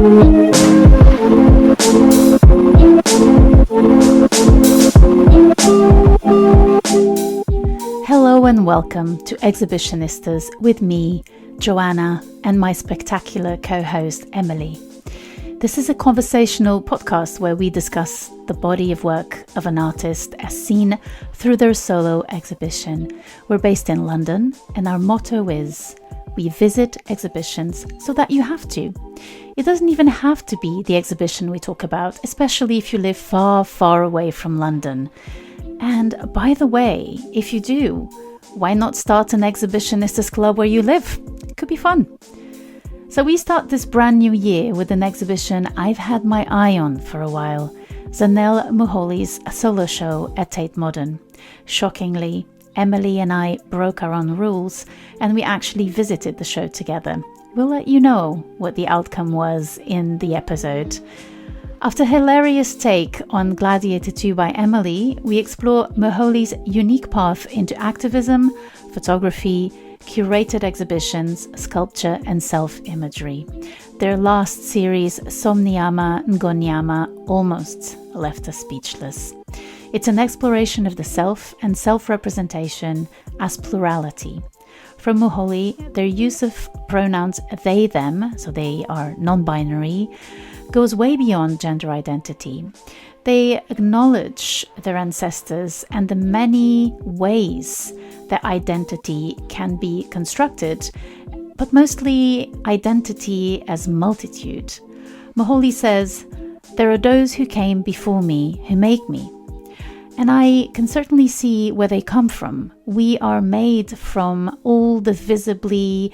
Hello and welcome to Exhibitionistas with me, Joanna, and my spectacular co-host, Emily. This is a conversational podcast where we discuss the body of work of an artist as seen through their solo exhibition. We're based in London, and our motto is, we visit exhibitions so that you have to. It doesn't even have to be the exhibition we talk about, especially if you live far, far away from London. And by the way, if you do, why not start an exhibitionistas club where you live? It could be fun. So we start this brand new year with an exhibition I've had my eye on for a while, Zanele Muholi's solo show at Tate Modern. Shockingly, Emily and I broke our own rules and we actually visited the show together. We'll let you know what the outcome was in the episode. After a hilarious take on Gladiator II by Emily, we explore Moholy's unique path into activism, photography, curated exhibitions, sculpture and self-imagery. Their last series, Somniyama Ngonyama, almost left us speechless. It's an exploration of the self and self-representation as plurality. From Moholy, their use of pronouns they, them, so they are non-binary, goes way beyond gender identity. They acknowledge their ancestors and the many ways that identity can be constructed, but mostly identity as multitude. Moholy says, there are those who came before me who make me. And I can certainly see where they come from. We are made from all the visibly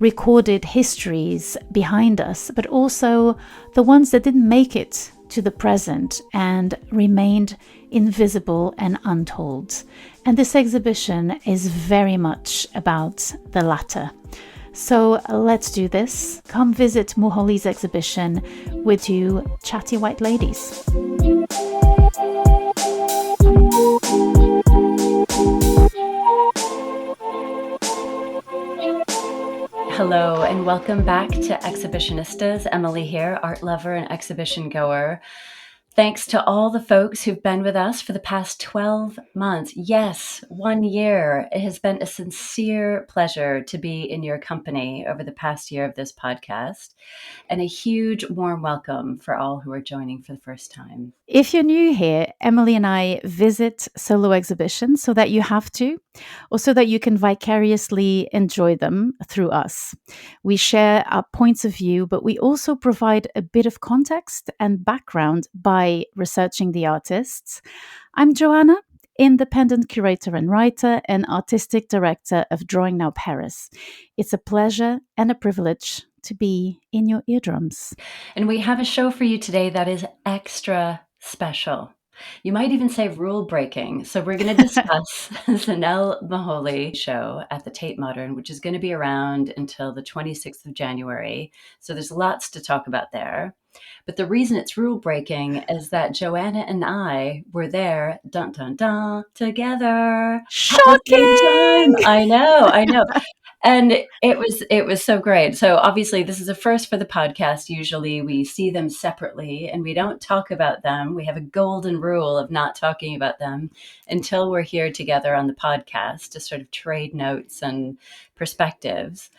recorded histories behind us, but also the ones that didn't make it to the present and remained invisible and untold. And this exhibition is very much about the latter. So let's do this. Come visit Moholy's exhibition with two chatty white ladies. Hello and welcome back to Exhibitionistas. Emily here, art lover and exhibition goer. Thanks to all the folks who've been with us for the past 12 months. Yes, 1 year. It has been a sincere pleasure to be in your company over the past year of this podcast. And a huge warm welcome for all who are joining for the first time. If you're new here, Emily and I visit solo exhibitions so that you have to, or so that you can vicariously enjoy them through us. We share our points of view, but we also provide a bit of context and background by researching the artists. I'm Joanna, independent curator and writer and artistic director of Drawing Now Paris. It's a pleasure and a privilege to be in your eardrums. And we have a show for you today that is extra special. You might even say rule breaking. So we're going to discuss Zanele Muholi show at the Tate Modern, which is going to be around until the 26th of January. So there's lots to talk about there. But the reason it's rule breaking is that Joanna and I were there, dun dun dun, together. Shocking! I know. And it was so great. So obviously this is a first for the podcast. Usually we see them separately and we don't talk about them. We have a golden rule of not talking about them until we're here together on the podcast to sort of trade notes and perspectives.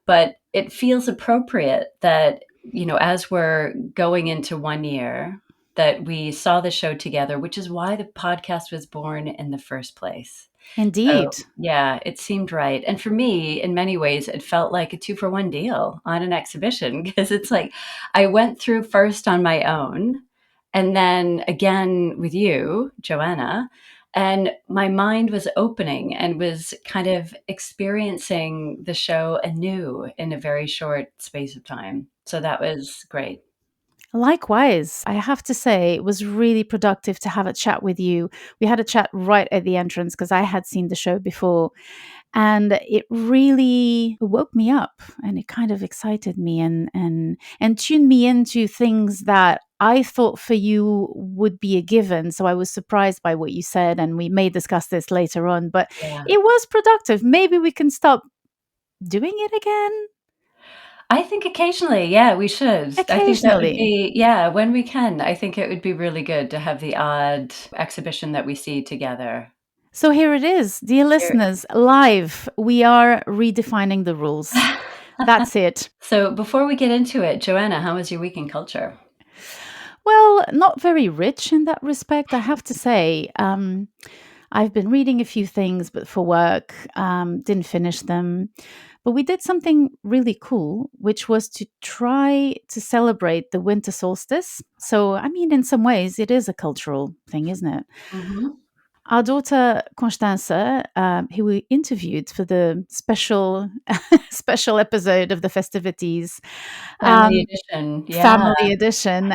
But it feels appropriate that, you know, as we're going into 1 year, that we saw the show together, which is why the podcast was born in the first place. Indeed. So, yeah, it seemed right. And for me, in many ways, it felt like a 2-for-1 deal on an exhibition because it's like I went through first on my own and then again with you, Joanna, and my mind was opening and was kind of experiencing the show anew in a very short space of time. So that was great. Likewise, I have to say it was really productive to have a chat with you. We had a chat right at the entrance because I had seen the show before and it really woke me up and it kind of excited me and tuned me into things that I thought for you would be a given. So I was surprised by what you said and we may discuss this later on, but Yeah. it was productive. Maybe we can stop doing it again. I think occasionally, yeah, we should. I think that would Occasionally. be, yeah, when we can. I think it would be really good to have the odd exhibition that we see together. So here it is, dear Here. listeners, live. We are redefining the rules. That's it. So before we get into it, Joanna, how was your week in culture? Well, not very rich in that respect, I have to say. I've been reading a few things, but for work, didn't finish them. But we did something really cool, which was to try to celebrate the winter solstice. So, I mean, in some ways, it is a cultural thing, isn't it? Mhm. Our daughter Constanza, who we interviewed for the special special episode of the festivities, Family um, edition, yeah, family edition.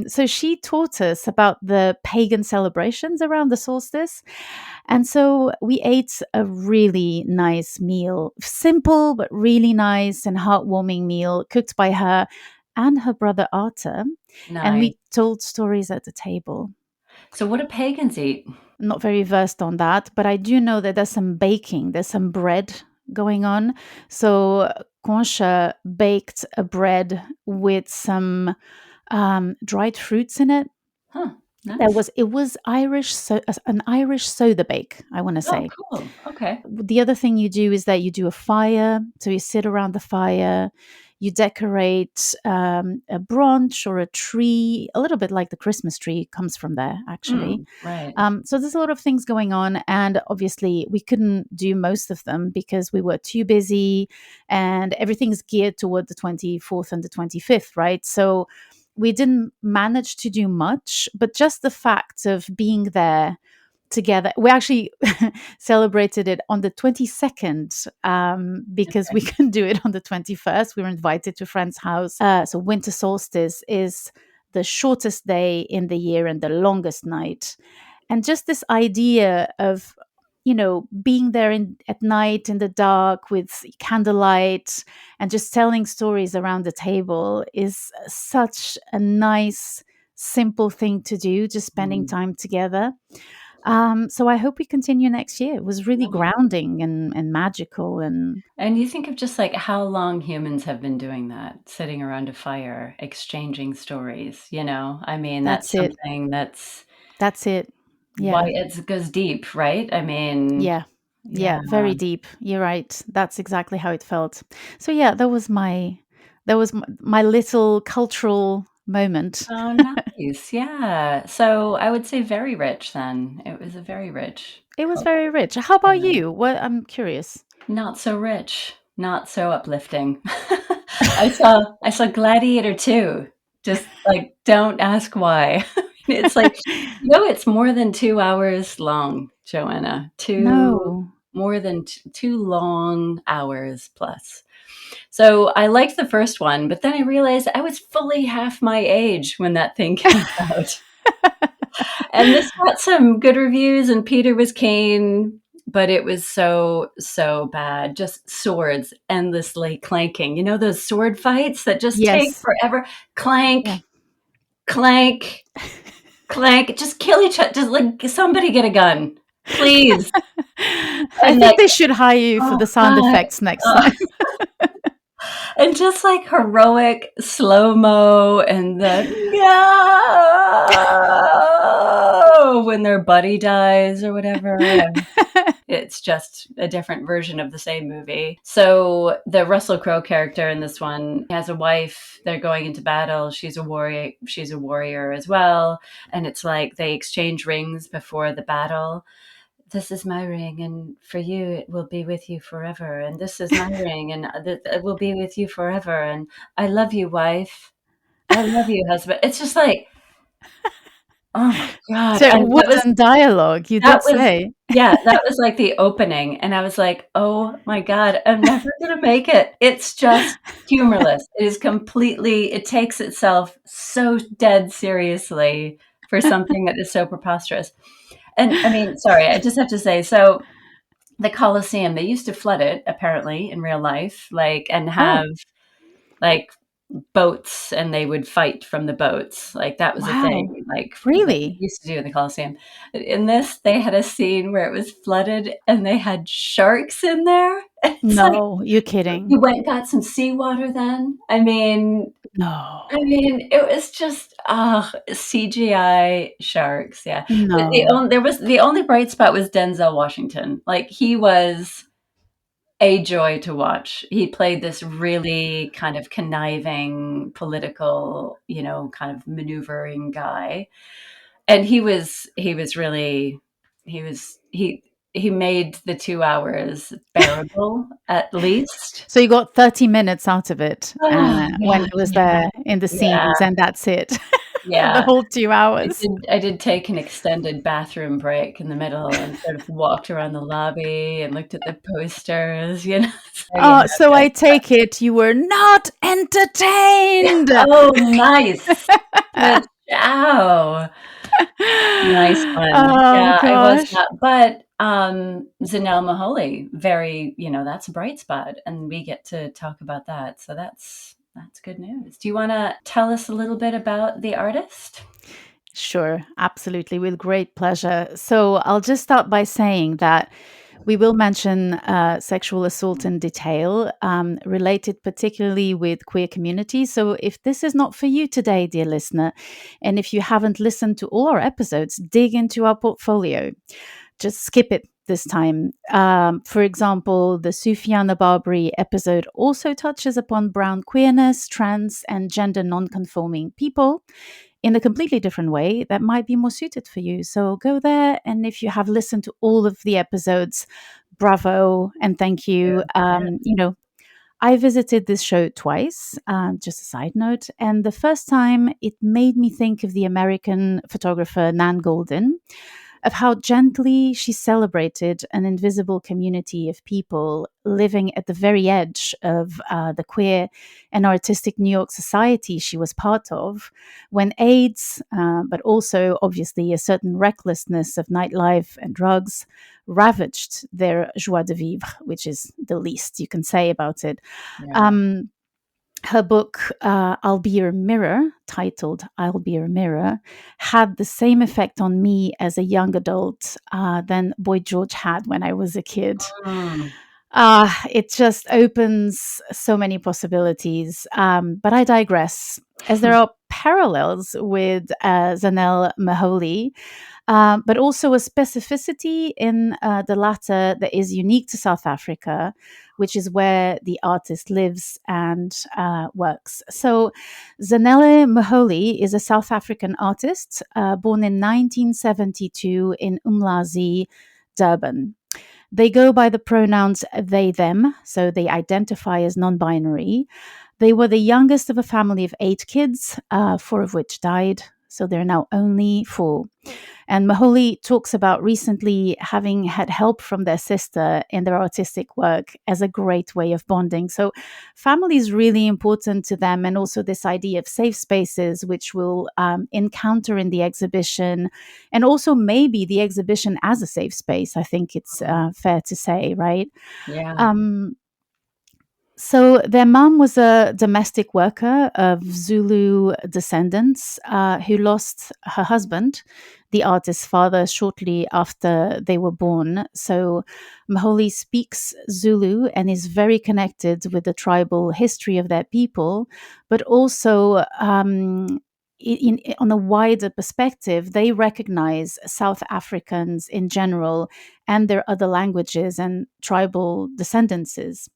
So she taught us about the pagan celebrations around the solstice. And so we ate a really nice meal, simple but really nice and heartwarming meal cooked by her and her brother Arthur. And nice. we told stories at the table. So what do pagans eat? I'm not very versed on that, but I do know that there's some baking, there's some bread going on. So Concha baked a bread with some dried fruits in it. Huh, nice. It was an Irish soda bake, I want to Oh, say. cool. Okay. The other thing you do is that you do a fire. So you sit around the fire, you decorate a branch or a tree, a little bit like the Christmas tree comes from there, actually. Right. So there's a lot of things going on. And obviously, we couldn't do most of them because we were too busy and everything's geared toward the 24th and the 25th, right? So we didn't manage to do much, but just the fact of being there together. We actually celebrated it on the 22nd because we Okay. couldn't do it on the 21st. We were invited to a friend's house. So winter solstice is the shortest day in the year and the longest night. And just this idea of being there at night in the dark with candlelight and just telling stories around the table is such a nice simple thing to do, just spending Mm, time together. So I hope we continue next year. It was really lovely. grounding and magical, and And you think of just like how long humans have been doing that, sitting around a fire, exchanging stories, you know? I mean, that's that's it. something that's That's it. why Yeah. it goes deep, right? I mean, Yeah. yeah. Yeah, very deep. You're right. That's exactly how it felt. So yeah, that was my little cultural moment. Oh, nice. Yeah. So I would say very rich then. It was a very rich It was culture. very rich. How about Yeah. you? What I'm curious. Not so rich, not so uplifting. I saw Gladiator II. Just like don't ask why. It's like, it's more than 2 hours long, Joanna. 2 No. more than 2 long hours plus. So I liked the first one, but then I realized I was fully half my age when that thing came out. And this got some good reviews, and Peter was keen, but it was so, so bad. Just swords endlessly clanking. You know those sword fights that just take Yes. forever? Yeah. Clank, clank, clank. Just kill each other. Just like somebody get a gun, please. I And think like, they should hire you for oh the sound God. effects next Uh, time. and just like heroic slow mo and the no when their buddy dies or whatever. And it's just a different version of the same movie. So the Russell Crowe character in this one has a wife. They're going into battle. She's a warrior. She's a warrior as well. And it's like they exchange rings before the battle. This is my ring, and for you, it will be with you forever. And this is my ring, and it will be with you forever. And I love you, wife. I love you, husband. It's just like, oh my God. So it And wasn't dialogue, you that did was, say. yeah, that was like the opening. And I was like, oh my God, I'm never going to make it. It's just humorless. It is completely, it takes itself so dead seriously for something that is so preposterous. And I mean, sorry, I just have to say, so the Colosseum, they used to flood it apparently in real life, like, and Oh, have like boats, and they would fight from the boats. Like that was a thing, wow. like that they Really? used to do in the Colosseum. In this, they had a scene where it was flooded and they had sharks in there. It's like, No, you're kidding. you went and got some seawater then? I No, mean, it was just, CGI sharks, yeah. But no. the only bright spot was Denzel Washington. Like, he was a joy to watch. He played this really kind of conniving political, kind of maneuvering guy. And he was really he made the 2 hours bearable at least. So you got 30 minutes out of it, Oh, when yeah, he was yeah, there in the yeah, scenes, and that's it for the yeah. whole 2 hours. I did take an extended bathroom break in the middle and sort of walked around the lobby and looked at the posters. So, yeah, So I that's take it you were not entertained. oh, nice. Good jow. Nice one. Oh Yeah, I was gosh. not, but, Zanele Muholi, very that's a bright spot, and we get to talk about that, so that's good news. Do you wanna tell us a little bit about the artist? Sure, absolutely, with great pleasure. So I'll just start by saying that we will mention sexual assault in detail, related particularly with queer communities. So if this is not for you today, dear listener, and if you haven't listened to all our episodes, dig into our portfolio. Just skip it this time. For example, the Sufiana Barbary episode also touches upon brown queerness, trans, and gender non-conforming people in a completely different way that might be more suited for you. So go there. And if you have listened to all of the episodes, bravo and thank Yeah, you. yeah. I visited this show twice, just a side note. And the first time, it made me think of the American photographer Nan Goldin, of how gently she celebrated an invisible community of people living at the very edge of the queer and artistic New York society she was part of, when AIDS, but also obviously a certain recklessness of nightlife and drugs, ravaged their joie de vivre, which is the least you can say about it. Yeah. Um, Her book, I'll Be Your Mirror, titled I'll Be Your Mirror, had the same effect on me as a young adult than Boy George had when I was a kid. Mm. It just opens so many possibilities. But I digress, as there are parallels with Zanele Muholi, but also a specificity in the latter that is unique to South Africa, which is where the artist lives and works. So, Zanele Muholi is a South African artist born in 1972 in Umlazi, Durban. They go by the pronouns they, them, so they identify as non binary. They were the youngest of a family of 8 kids, 4 of which died. So they're now only 4. And Moholy talks about recently having had help from their sister in their artistic work as a great way of bonding. So family is really important to them. And also this idea of safe spaces, which we'll encounter in the exhibition. And also maybe the exhibition as a safe space, I think it's fair to say, right? Yeah. Um, so their mom was a domestic worker of Zulu descendants who lost her husband, the artist's father, shortly after they were born. So Moholy speaks Zulu and is very connected with the tribal history of their people, but also on a wider perspective, they recognize South Africans in general and their other languages and tribal descendances.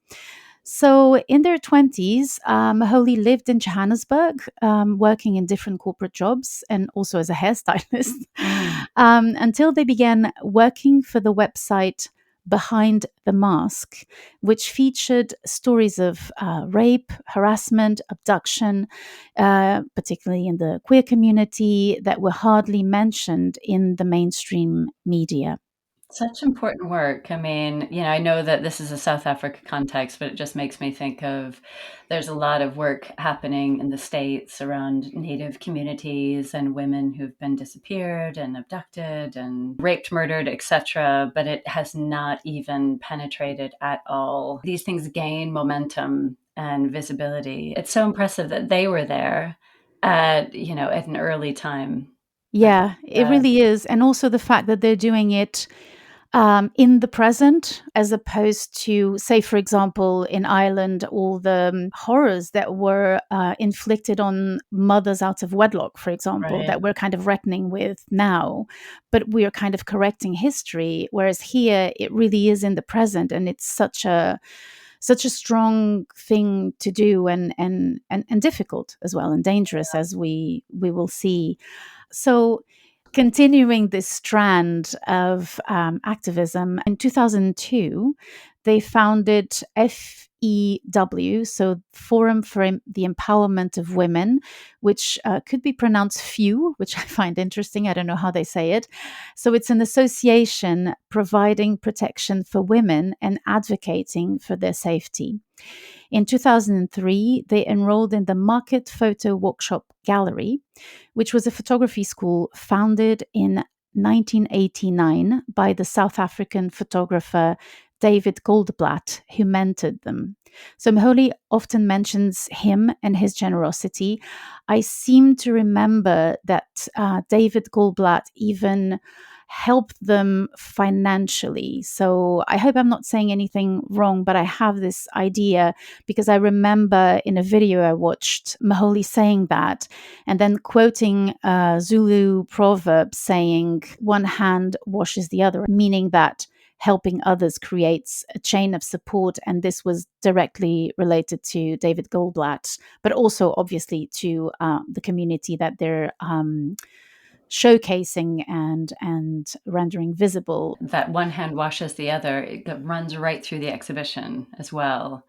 So, in their 20s, Moholy lived in Johannesburg, working in different corporate jobs and also as a hairstylist, Mm. until they began working for the website Behind the Mask, which featured stories of rape, harassment, abduction, particularly in the queer community, that were hardly mentioned in the mainstream media. Such important work. I know that this is a South Africa context, but it just makes me think of there's a lot of work happening in the States around Native communities and women who've been disappeared and abducted and raped, murdered, etc. But it has not even penetrated at all. These things gain momentum and visibility. It's so impressive that they were there at an early time. That, Yeah, it really is. And also the fact that they're doing it in the present, as opposed to, say, for example, in Ireland, all the horrors that were inflicted on mothers out of wedlock, for example, Right. that we're kind of reckoning with now, but we are kind of correcting history. Whereas here, it really is in the present, and it's such a strong thing to do, and difficult as well, and dangerous, as we will see. So, continuing this strand of activism, in 2002, they founded FEW, so Forum for the Empowerment of Women, which could be pronounced FEW, which I find interesting. I don't know how they say it. So it's an association providing protection for women and advocating for their safety. In 2003, they enrolled in the Market Photo Workshop Gallery, which was a photography school founded in 1989 by the South African photographer David Goldblatt, who mentored them. So Moholy often mentions him and his generosity. I seem to remember that David Goldblatt even help them financially. So I hope I'm not saying anything wrong, but I have this idea because I remember in a video I watched Moholy saying that, and then quoting a Zulu proverb saying, "One hand washes the other," meaning that helping others creates a chain of support. And this was directly related to David Goldblatt, but also obviously to the community that they're showcasing and rendering visible. That one hand washes the other. It runs right through the exhibition as well.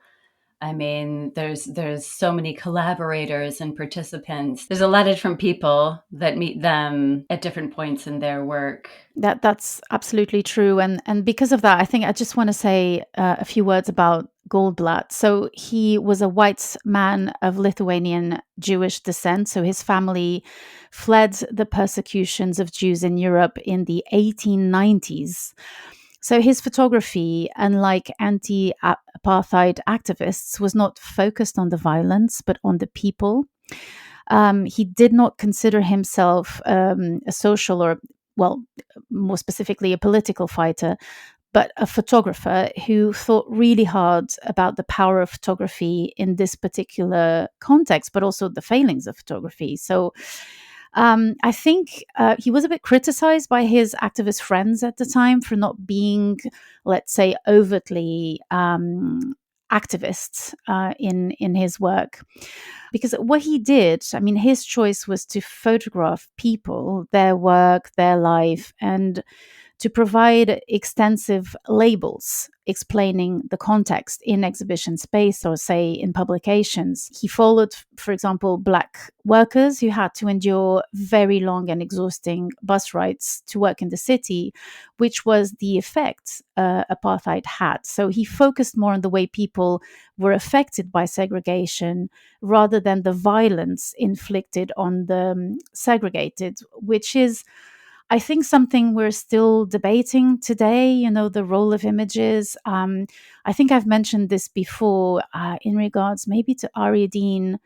I mean, there's so many collaborators and participants. There's a lot of different people that meet them at different points in their work. That's absolutely true, and because of that, I think I just want to say a few words about Goldblatt. So he was a white man of Lithuanian Jewish descent. So his family fled the persecutions of Jews in Europe in the 1890s. So his photography, unlike anti-apartheid activists, was not focused on the violence, but on the people. He did not consider himself a social or, well, more specifically, a political fighter, but a photographer who thought really hard about the power of photography in this particular context, but also the failings of photography. So I think he was a bit criticized by his activist friends at the time for not being, let's say, overtly activists in his work. Because what he did, I mean, his choice was to photograph people, their work, their life, and to provide extensive labels explaining the context in exhibition space or, say, in publications. He followed, for example, Black workers who had to endure very long and exhausting bus rides to work in the city, which was the effect apartheid had. So he focused more on the way people were affected by segregation rather than the violence inflicted on the segregated, which is, I think, something we're still debating today, the role of images. I think I've mentioned this before in regards maybe to Ari Dean,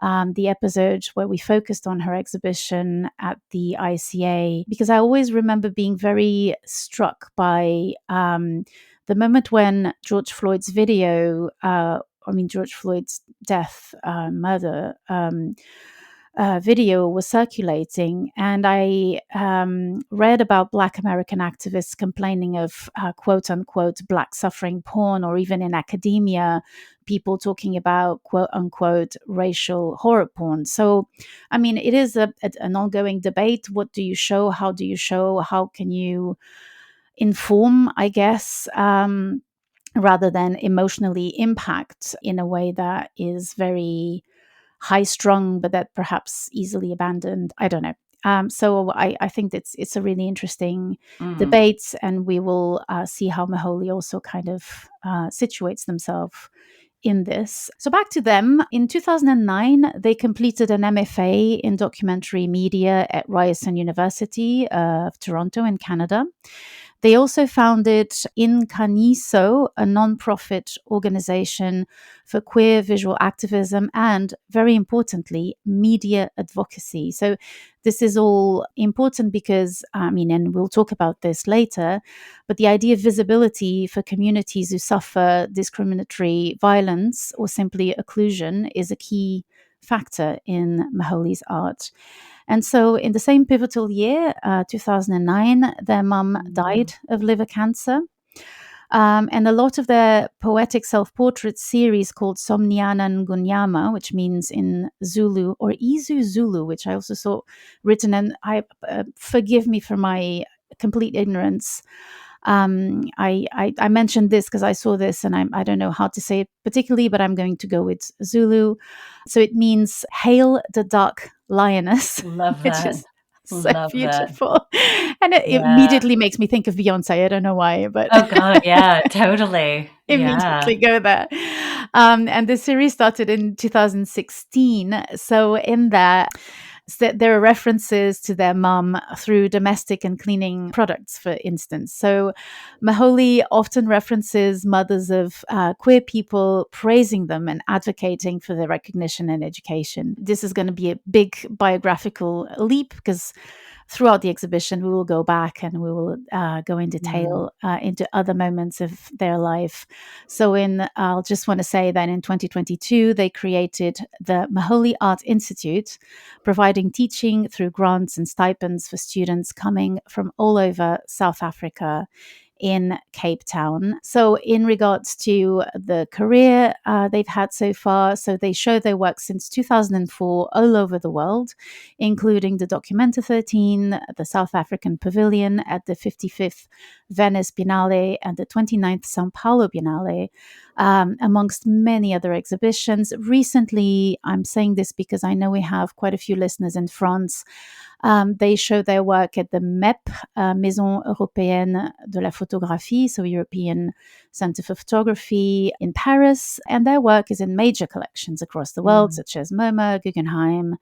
the episode where we focused on her exhibition at the ICA, because I always remember being very struck by the moment when George Floyd's George Floyd's death, murder, video was circulating, and I read about Black American activists complaining of quote unquote Black suffering porn, or even in academia, people talking about quote unquote racial horror porn. So, I mean, it is an ongoing debate. What do you show? How do you show? How can you inform, I guess, rather than emotionally impact in a way that is very high strung, but that perhaps easily abandoned. I don't know. So I think it's a really interesting debate, and we will see how Moholy also kind of situates themselves in this. So back to them. In 2009, they completed an MFA in documentary media at Ryerson University of Toronto in Canada. They also founded Incaniso, a non-profit organization for queer visual activism and, very importantly, media advocacy. So this is all important because, and we'll talk about this later, but the idea of visibility for communities who suffer discriminatory violence or simply occlusion is a key factor in Moholy's art. And so, in the same pivotal year, 2009, their mum died of liver cancer. And a lot of their poetic self-portrait series called Somniana Ngunyama, which means in Zulu, or Izu Zulu, which I also saw written, and I forgive me for my complete ignorance. I mentioned this because I saw this and I don't know how to say it particularly, but I'm going to go with Zulu. So it means "Hail the Dark Lioness," Love which that. is so Love that. beautiful. And it Yeah. immediately makes me think of Beyonce. I don't know why, but Oh God, yeah, totally. Yeah. immediately go there. And the series started in 2016. So in that, there are references to their mum through domestic and cleaning products, for instance. So Moholy often references mothers of queer people, praising them and advocating for their recognition and education. This is going to be a big biographical leap because throughout the exhibition, we will go back and we will go in detail into other moments of their life. So I'll just want to say that in 2022, they created the Moholy Art Institute, providing teaching through grants and stipends for students coming from all over South Africa in Cape Town. So in regards to the career they've had so far, so they show their work since 2004 all over the world, including the Documenta 13, the South African Pavilion at the 55th Venice Biennale and the 29th Sao Paulo Biennale, amongst many other exhibitions. Recently, I'm saying this because I know we have quite a few listeners in France. They show their work at the MEP, Maison Européenne de la Photographie, so European Center for Photography in Paris. And their work is in major collections across the world, such as MoMA, Guggenheim,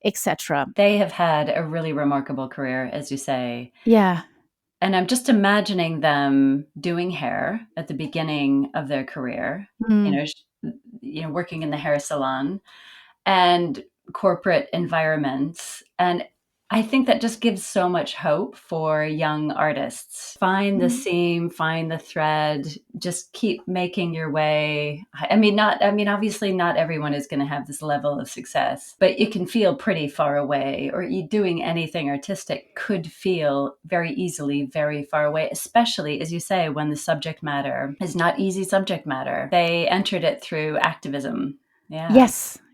etc. They have had a really remarkable career, as you say. Yeah. And I'm just imagining them doing hair at the beginning of their career, working in the hair salon and corporate environments. And I think that just gives so much hope for young artists. Find the seam, find the thread, just keep making your way. Obviously not everyone is going to have this level of success, but you can feel pretty far away, or you doing anything artistic could feel very easily very far away, especially, as you say, when the subject matter is not easy subject matter. They entered it through activism. Yeah.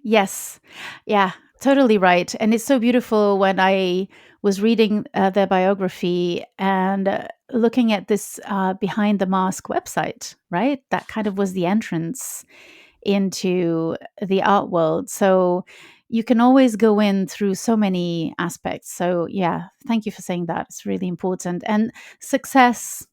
Yes. Yeah, totally right. And it's so beautiful when I was reading their biography and looking at this Behind the Mask website, right? That kind of was the entrance into the art world. So you can always go in through so many aspects. So yeah, thank you for saying that. It's really important. And success,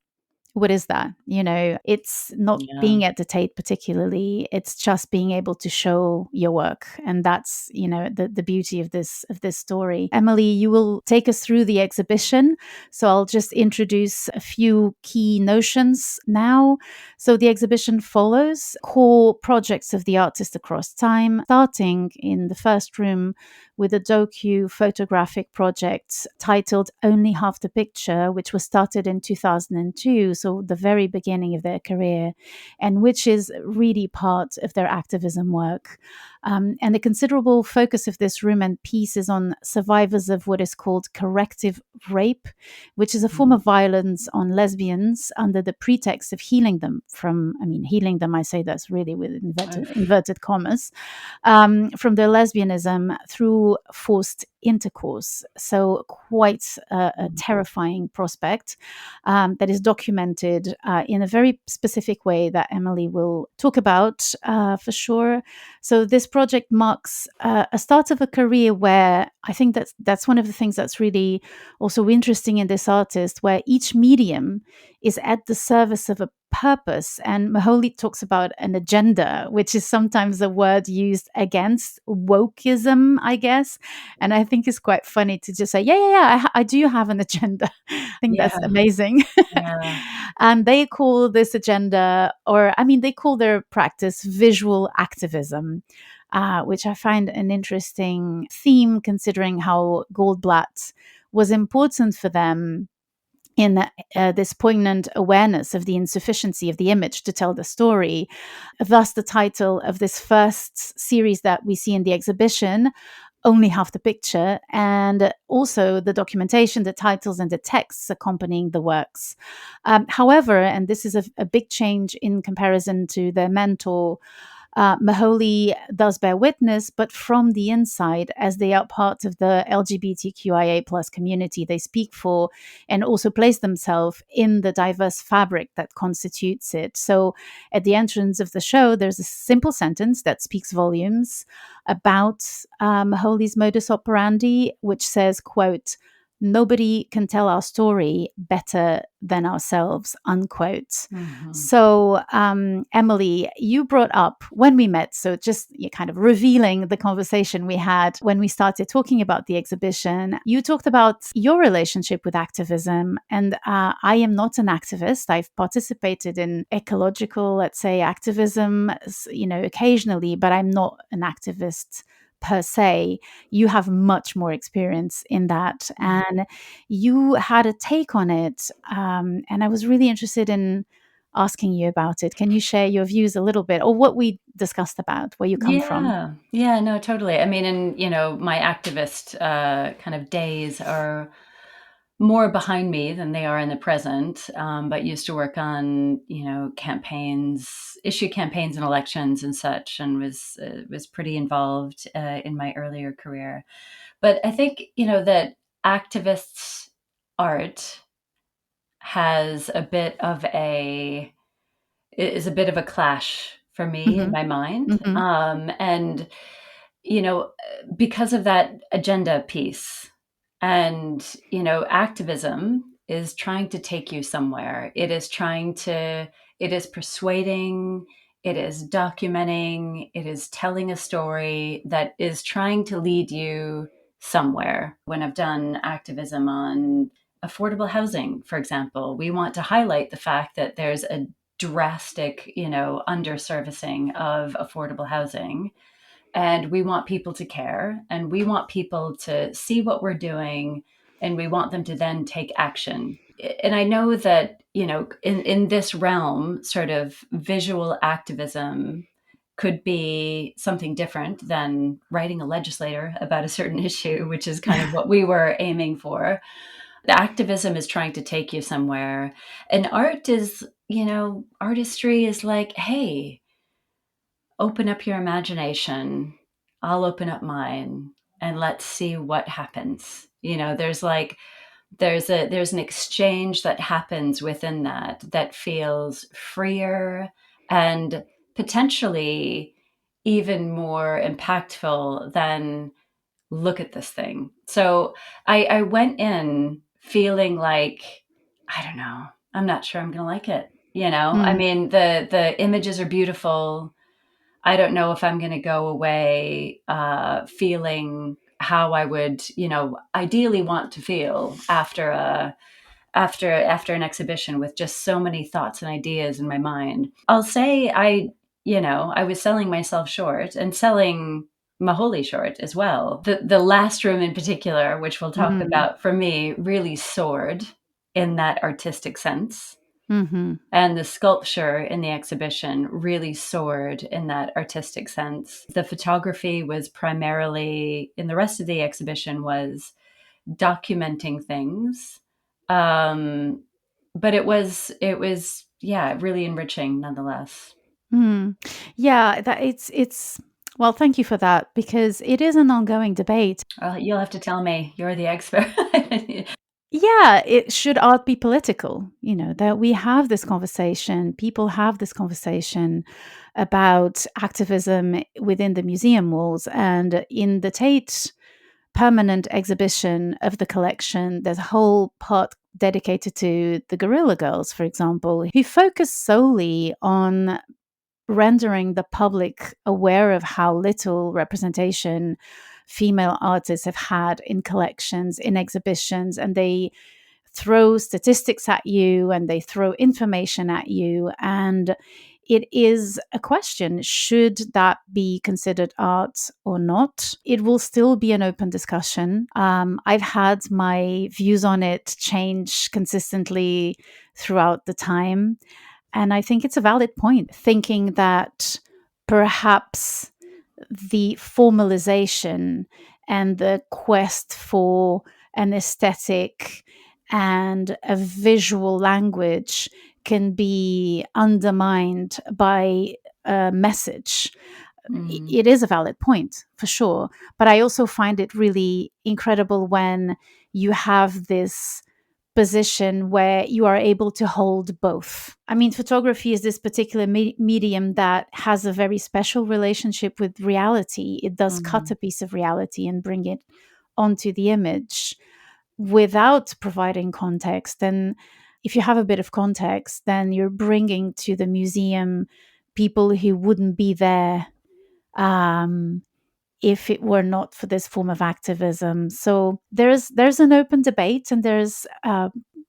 what is that? It's not being at the Tate particularly. It's just being able to show your work. And that's, the beauty of this story. Emily, you will take us through the exhibition. So I'll just introduce a few key notions now. So the exhibition follows core projects of the artist across time, starting in the first room with a docu-photographic project titled Only Half the Picture, which was started in 2002, so the very beginning of their career, and which is really part of their activism work. And the considerable focus of this room and piece is on survivors of what is called corrective rape, which is a form of violence on lesbians under the pretext of healing them from, healing them, I say that's really with inverted commas, from their lesbianism through forced intercourse. So quite a terrifying prospect that is documented in a very specific way that Emily will talk about for sure. So this project marks a start of a career where I think that's one of the things that's really also interesting in this artist, where each medium is at the service of a purpose. And Moholy talks about an agenda, which is sometimes a word used against wokeism, I guess. And I think it's quite funny to just say, yeah, I do have an agenda. I think that's Yeah. amazing. Yeah. And they call this agenda, or I mean, they call their practice visual activism, which I find an interesting theme considering how Goldblatt was important for them in this poignant awareness of the insufficiency of the image to tell the story. Thus, the title of this first series that we see in the exhibition, Only Half the Picture, and also the documentation, the titles, and the texts accompanying the works. However, and this is a big change in comparison to their mentor, Moholy does bear witness, but from the inside, as they are part of the LGBTQIA plus community they speak for, and also place themselves in the diverse fabric that constitutes it. So at the entrance of the show, there's a simple sentence that speaks volumes about Moholy's modus operandi, which says, quote, "Nobody can tell our story better than ourselves," unquote. Mm-hmm. So, Emily, you brought up when we met, so just you kind of revealing the conversation we had when we started talking about the exhibition. You talked about your relationship with activism, and I am not an activist. I've participated in ecological, let's say, activism, occasionally, but I'm not an activist per se. You have much more experience in that, and you had a take on it, and I was really interested in asking you about it. Can you share your views a little bit, or what we discussed about, where you come from? Yeah, no, totally. I mean, and my activist kind of days are more behind me than they are in the present, but used to work on, campaigns, issue campaigns and elections and such, and was pretty involved in my earlier career. But I think, that activists' art has is a bit of a clash for me in Hmm. my mind. Hmm. And, you know, because of that agenda piece. And, activism is trying to take you somewhere. It is persuading, it is documenting, it is telling a story that is trying to lead you somewhere. When I've done activism on affordable housing, for example, we want to highlight the fact that there's a drastic, underservicing of affordable housing. And we want people to care, and we want people to see what we're doing, and we want them to then take action. And I know that, in this realm, sort of visual activism could be something different than writing a legislator about a certain issue, which is kind of what we were aiming for. The activism is trying to take you somewhere. And art is, artistry is like, hey, open up your imagination. I'll open up mine, and let's see what happens. There's an exchange that happens within that feels freer and potentially even more impactful than look at this thing. So I went in feeling like, I don't know, I'm not sure I'm gonna like it. I Mm. mean, the images are beautiful. I don't know if I'm going to go away feeling how I would, ideally want to feel after an exhibition with just so many thoughts and ideas in my mind. I'll say I was selling myself short and selling Moholy short as well. The last room in particular, which we'll talk Mm. about, for me really soared in that artistic sense. Hmm. And the sculpture in the exhibition really soared in that artistic sense. The photography was primarily, in the rest of the exhibition, was documenting things. But yeah, really enriching nonetheless. Mm. Yeah, that it's well, thank you for that, because it is an ongoing debate. You'll have to tell me. You're the expert. Yeah, it should art be political? That we have this conversation, people have this conversation about activism within the museum walls, and in the Tate permanent exhibition of the collection, there's a whole part dedicated to the Guerrilla Girls, for example, who focus solely on rendering the public aware of how little representation female artists have had in collections, in exhibitions, and they throw statistics at you and they throw information at you. And it is a question, should that be considered art or not? It will still be an open discussion. I've had my views on it change consistently throughout the time. And I think it's a valid point, thinking that perhaps the formalization and the quest for an aesthetic and a visual language can be undermined by a message. It is a valid point, for sure. But I also find it really incredible when you have this position where you are able to hold both. I mean, photography is this particular medium that has a very special relationship with reality. It does cut a piece of reality and bring it onto the image without providing context. And if you have a bit of context, then you're bringing to the museum people who wouldn't be there if it were not for this form of activism. So there's an open debate, and there's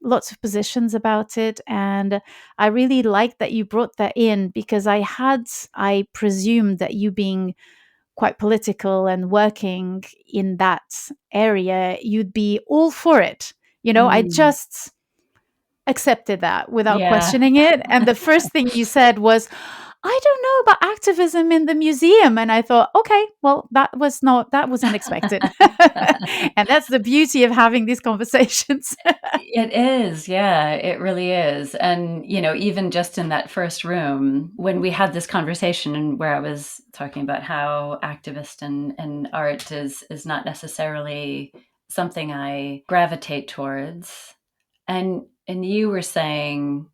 lots of positions about it. And I really like that you brought that in, because I presumed that you, being quite political and working in that area, you'd be all for it. I just accepted that without Yeah. questioning it. And the first thing you said was, I don't know about activism in the museum. And I thought, okay, well, that was unexpected. And that's the beauty of having these conversations. It is, yeah, it really is. And, even just in that first room, when we had this conversation and where I was talking about how activist and art is not necessarily something I gravitate towards. And you were saying,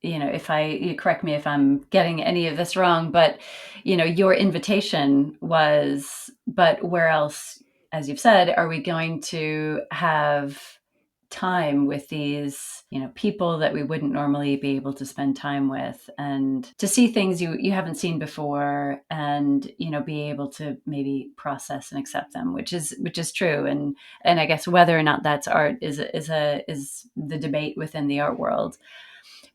you correct me if I'm getting any of this wrong, but, your invitation was, but where else, as you've said, are we going to have time with these, people that we wouldn't normally be able to spend time with, and to see things you haven't seen before, and, be able to maybe process and accept them, which is true. And I guess whether or not that's art is the debate within the art world.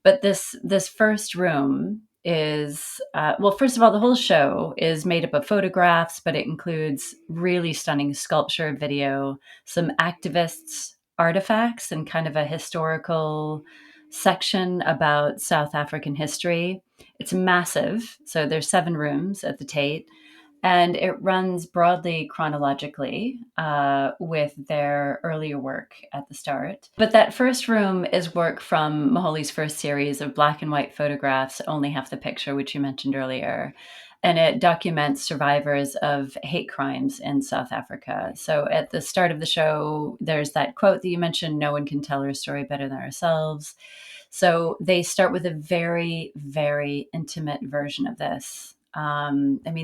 But this first room is, well, first of all, the whole show is made up of photographs, but it includes really stunning sculpture, video, some activists' artifacts, and kind of a historical section about South African history. It's massive. So there's 7 rooms at the Tate. And it runs broadly chronologically with their earlier work at the start. But that first room is work from Moholy's first series of black and white photographs, Only Half the Picture, which you mentioned earlier. And it documents survivors of hate crimes in South Africa. So at the start of the show, there's that quote that you mentioned, "No one can tell our story better than ourselves." So they start with a very, very intimate version of this.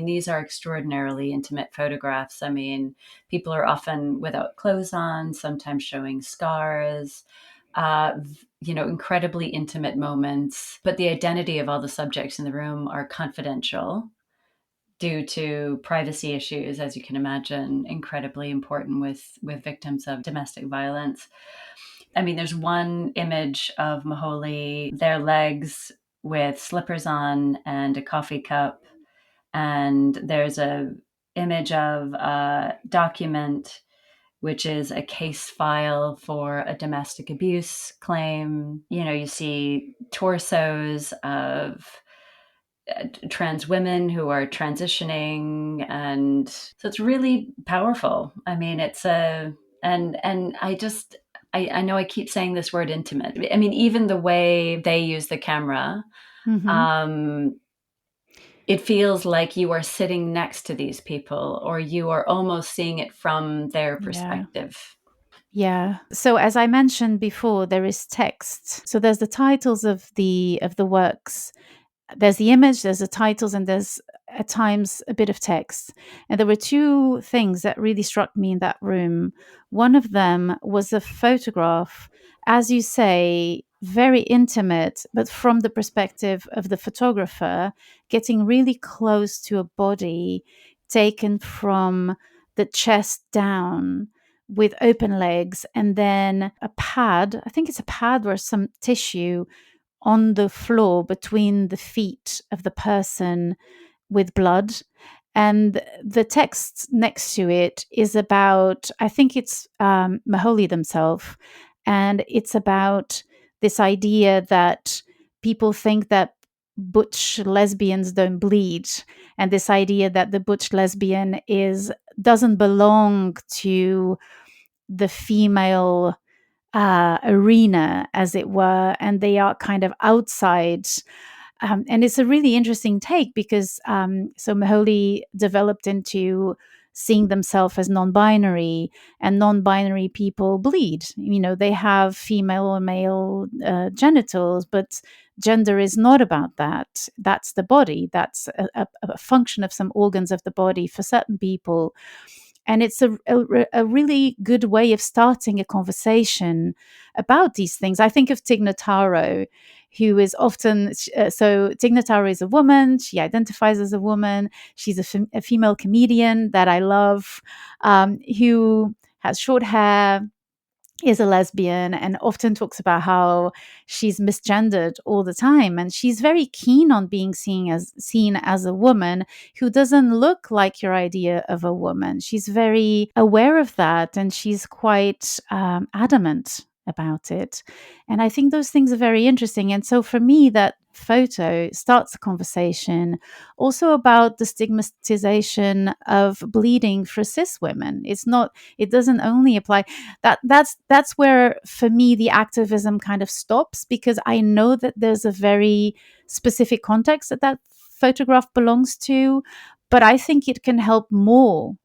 These are extraordinarily intimate photographs. People are often without clothes on, sometimes showing scars, incredibly intimate moments. But the identity of all the subjects in the room are confidential due to privacy issues, as you can imagine, incredibly important with victims of domestic violence. There's one image of Moholy, their legs with slippers on and a coffee cup. And there's a image of a document, which is a case file for a domestic abuse claim. You see torsos of trans women who are transitioning, and so it's really powerful. I know I keep saying this word intimate. Even the way they use the camera, it feels like you are sitting next to these people, or you are almost seeing it from their perspective. Yeah. So as I mentioned before, there is text. So there's the titles of the works. There's the image, there's the titles, and there's at times a bit of text. And there were two things that really struck me in that room. One of them was a photograph, as you say, very intimate, but from the perspective of the photographer, getting really close to a body taken from the chest down with open legs, and then a pad, I think it's a pad or some tissue on the floor between the feet of the person with blood. And the text next to it is about, I think it's Moholy themselves. And it's about this idea that people think that butch lesbians don't bleed. And this idea that the butch lesbian doesn't belong to the female arena, as it were, and they are kind of outside. And it's a really interesting take because so Moholy developed into seeing themselves as non-binary, and non-binary people bleed. They have female or male genitals, but gender is not about that. That's the body. That's a function of some organs of the body for certain people. And it's a really good way of starting a conversation about these things. I think of Tig Notaro, who is often, so Tig Notaro is a woman. She identifies as a woman. She's a female comedian that I love, who has short hair, is a lesbian, and often talks about how she's misgendered all the time. And she's very keen on being seen as a woman who doesn't look like your idea of a woman. She's very aware of that, and she's quite adamant about it. And I think those things are very interesting. And so for me, that photo starts a conversation also about the stigmatization of bleeding for cis women. It doesn't only apply. That's where, for me, the activism kind of stops, because I know that there's a very specific context that photograph belongs to, but I think it can help more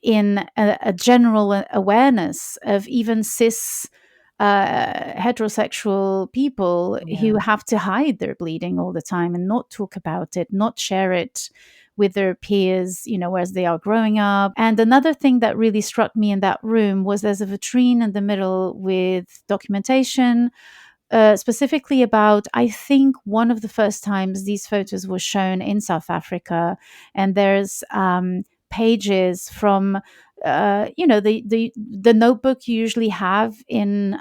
in a general awareness of even cis heterosexual people who have to hide their bleeding all the time and not talk about it, not share it with their peers, as they are growing up. And another thing that really struck me in that room was there's a vitrine in the middle with documentation, specifically about, I think, one of the first times these photos were shown in South Africa. And there's pages from the notebook you usually have in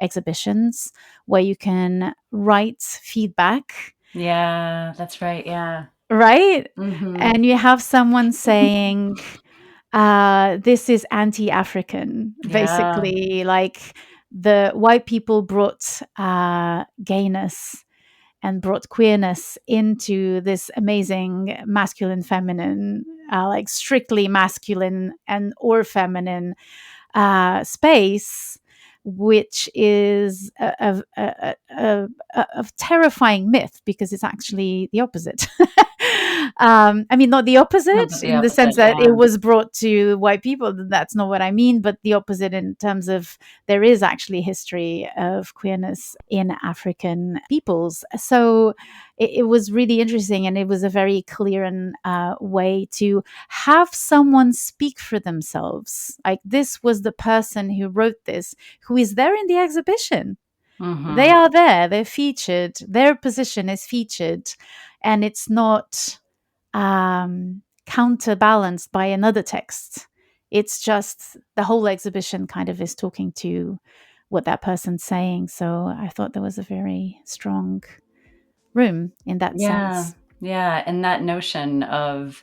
exhibitions, where you can write feedback. Yeah, that's right. Yeah. Right? Mm-hmm. And you have someone saying, this is anti-African, basically. Like, the white people brought gayness and brought queerness into this amazing masculine, feminine, like strictly masculine and or feminine space, which is a terrifying myth, because it's actually the opposite. I mean, not the opposite in the sense that it was brought to white people. That's not what I mean, but the opposite in terms of there is actually history of queerness in African peoples. So it was really interesting, and it was a very clear and way to have someone speak for themselves. Like, this was the person who wrote this, who is there in the exhibition. Mm-hmm. They are there, they're featured, their position is featured, and it's not counterbalanced by another text. It's just the whole exhibition kind of is talking to what that person's saying. So I thought there was a very strong room in that sense. Yeah, and that notion of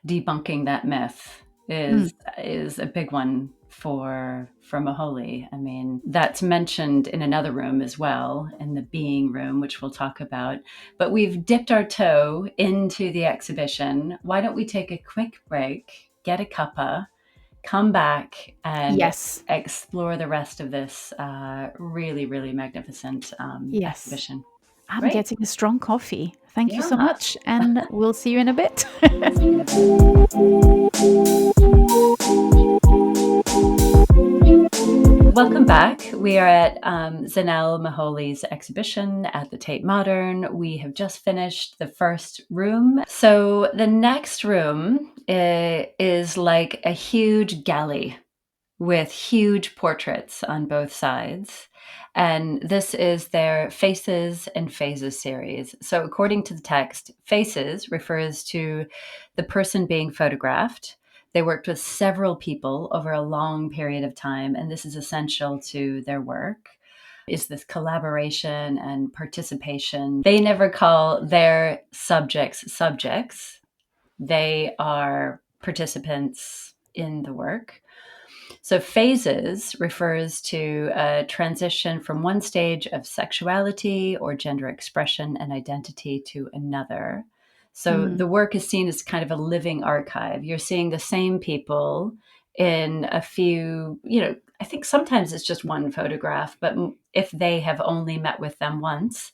debunking that myth is a big one for Moholy. I mean, that's mentioned in another room as well, in the being room, which we'll talk about. But we've dipped our toe into the exhibition. Why don't we take a quick break, get a cuppa, come back and explore the rest of this really, really magnificent exhibition. I'm getting a strong coffee. Thank you so much. And we'll see you in a bit. welcome back. We are at Zanele Muholi's exhibition at the Tate Modern. We have just finished the first room. So the next room is like a huge galley with huge portraits on both sides. And this is their Faces and Phases series. So according to the text, faces refers to the person being photographed. They worked with several people over a long period of time, and this is essential to their work. Is this collaboration and participation. They never call their subjects subjects. They are participants in the work. So phases refers to a transition from one stage of sexuality or gender expression and identity to another. So the work is seen as kind of a living archive. You're seeing the same people in a few, I think sometimes it's just one photograph, but if they have only met with them once.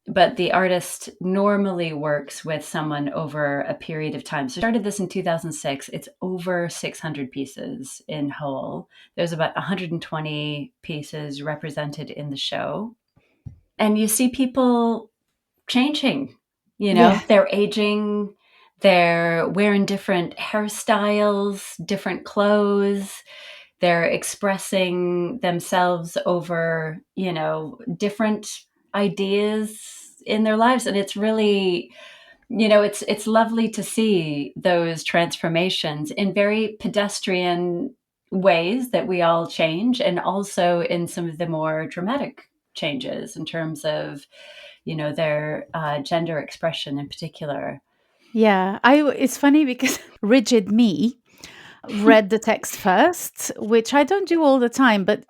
But the artist normally works with someone over a period of time. So I started this in 2006. It's over 600 pieces in whole. There's about 120 pieces represented in the show. And you see people changing, they're aging, they're wearing different hairstyles, different clothes. They're expressing themselves over, different ideas in their lives. And it's really, it's lovely to see those transformations in very pedestrian ways that we all change, and also in some of the more dramatic changes in terms of, their gender expression in particular. Yeah, it's funny because rigid me read the text first, which I don't do all the time, but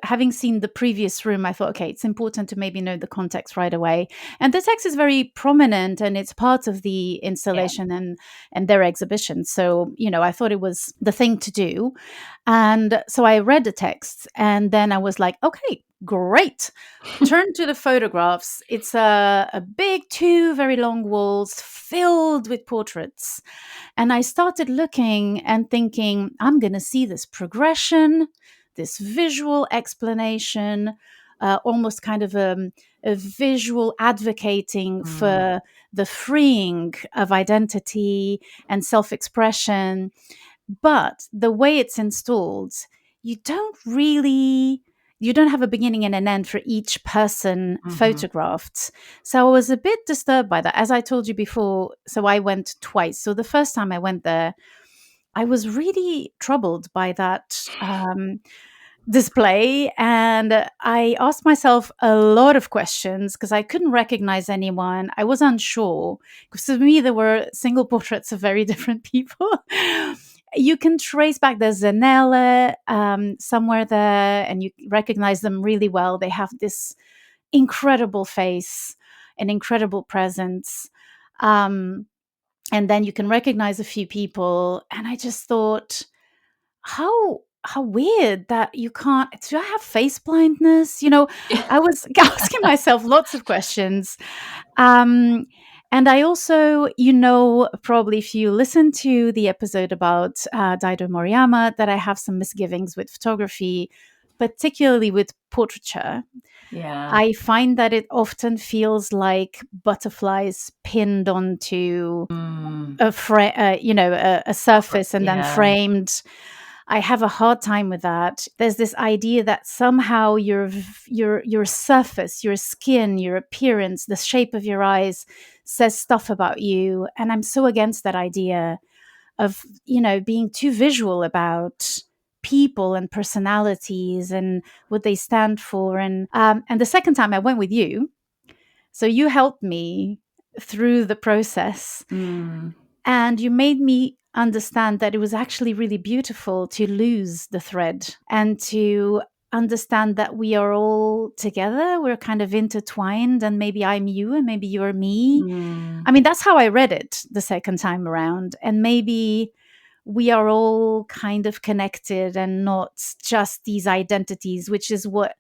having seen the previous room, I thought, okay, it's important to maybe know the context right away. And the text is very prominent, and it's part of the installation and their exhibition. So, I thought it was the thing to do. And so I read the text, and then I was like, okay, great. Turn to the photographs. It's a big, two very long walls filled with portraits. And I started looking and thinking, I'm going to see this progression, this visual explanation, almost kind of a visual advocating for the freeing of identity and self-expression. But the way it's installed, you don't have a beginning and an end for each person photographed. So I was a bit disturbed by that. As I told you before, so I went twice. So the first time I went there, I was really troubled by that display. And I asked myself a lot of questions because I couldn't recognize anyone. I was unsure. Because to me, there were single portraits of very different people. You can trace back the Zanele somewhere there, and you recognize them really well. They have this incredible face, an incredible presence. And then you can recognize a few people. And I just thought, how weird that you can't. Do I have face blindness? I was asking myself lots of questions. And I also, probably if you listen to the episode about Daido Moriyama, that I have some misgivings with photography, particularly with portraiture. Yeah. I find that it often feels like butterflies pinned onto a surface and then framed. I have a hard time with that. There's this idea that somehow your surface, your skin, your appearance, the shape of your eyes says stuff about you. And I'm so against that idea of, being too visual about people and personalities and what they stand for. And the second time I went with you, so you helped me through the process, and you made me understand that it was actually really beautiful to lose the thread and to understand that we are all together. We're kind of intertwined, and maybe I'm you and maybe you're me. I mean, that's how I read it the second time around. And maybe we are all kind of connected and not just these identities, which is what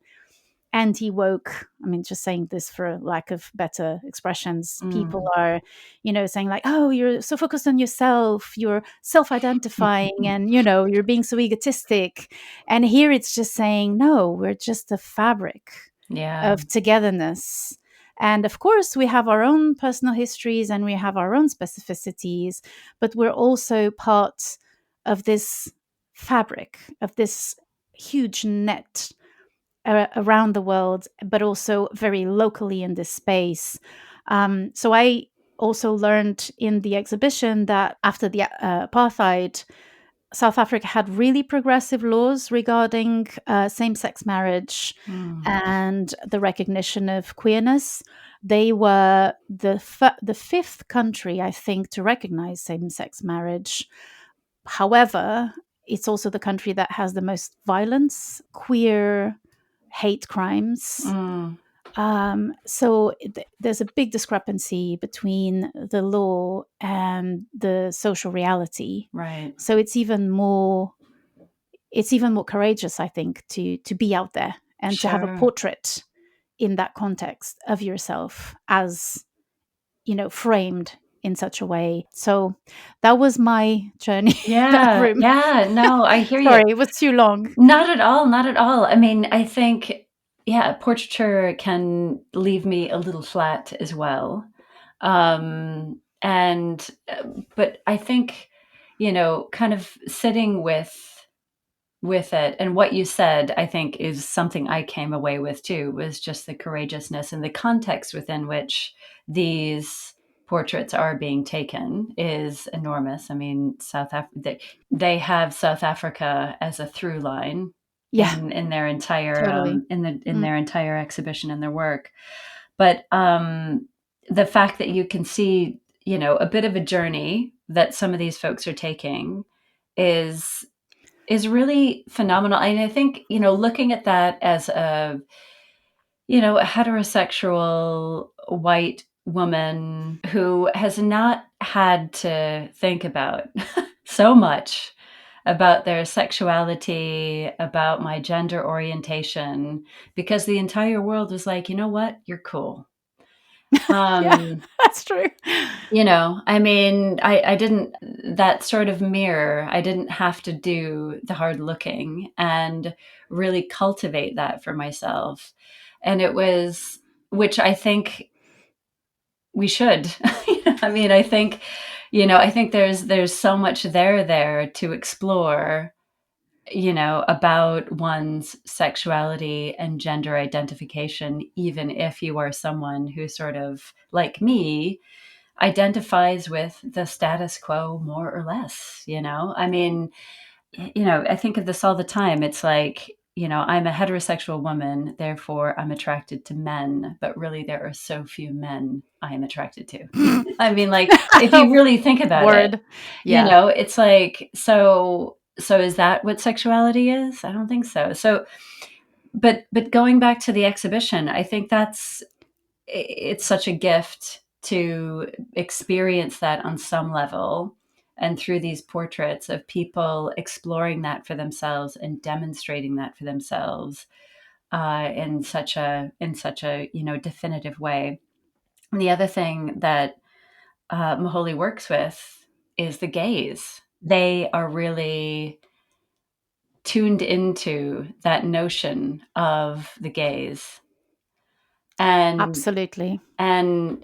anti-woke, I mean, just saying this for lack of better expressions, people are, saying like, oh, you're so focused on yourself, you're self-identifying, and, you're being so egotistic. And here it's just saying, no, we're just a fabric Yeah. of togetherness. And of course, we have our own personal histories and we have our own specificities, but we're also part of this fabric, of this huge net around the world, but also very locally in this space. So I also learned in the exhibition that after the apartheid, South Africa had really progressive laws regarding same-sex marriage and the recognition of queerness. They were the fifth country, I think, to recognize same-sex marriage. However, it's also the country that has the most violence, queer hate crimes. So there's a big discrepancy between the law and the social reality. Right. So it's even more courageous, I think, to be out there and to have a Sure. portrait in that context of yourself as, framed in such a way. So that was my journey in that Yeah. room. Yeah. No, I hear you. Sorry, it was too long. Not at all. Not at all. I mean, I think, yeah, portraiture can leave me a little flat as well. And, but I think, kind of sitting with it, and what you said, I think, is something I came away with too, was just the courageousness and the context within which these portraits are being taken is enormous. I mean, they have South Africa as a through line Yeah, in their entire totally. in their entire exhibition and their work. But the fact that you can see, a bit of a journey that some of these folks are taking is really phenomenal. And I think, looking at that as a heterosexual white woman who has not had to think about so much about their sexuality, about my gender orientation, because the entire world was like, you know what, you're cool. Yeah, that's true. I mean, I didn't, that sort of mirror, I didn't have to do the hard looking and really cultivate that for myself. And it was, which I think we should. I mean, I think there's so much there to explore, about one's sexuality and gender identification, even if you are someone who sort of, like me, identifies with the status quo more or less. I mean, I think of this all the time. It's like, I'm a heterosexual woman, therefore I'm attracted to men, but really there are so few men I am attracted to. I mean, like, if you really think about it, Word. Yeah. it's like, so is that what sexuality is? I don't think so. So, but going back to the exhibition, I think it's such a gift to experience that on some level, and through these portraits of people exploring that for themselves and demonstrating that for themselves in such a definitive way. And the other thing that Moholy works with is the gaze. They are really tuned into that notion of the gaze, and Absolutely. and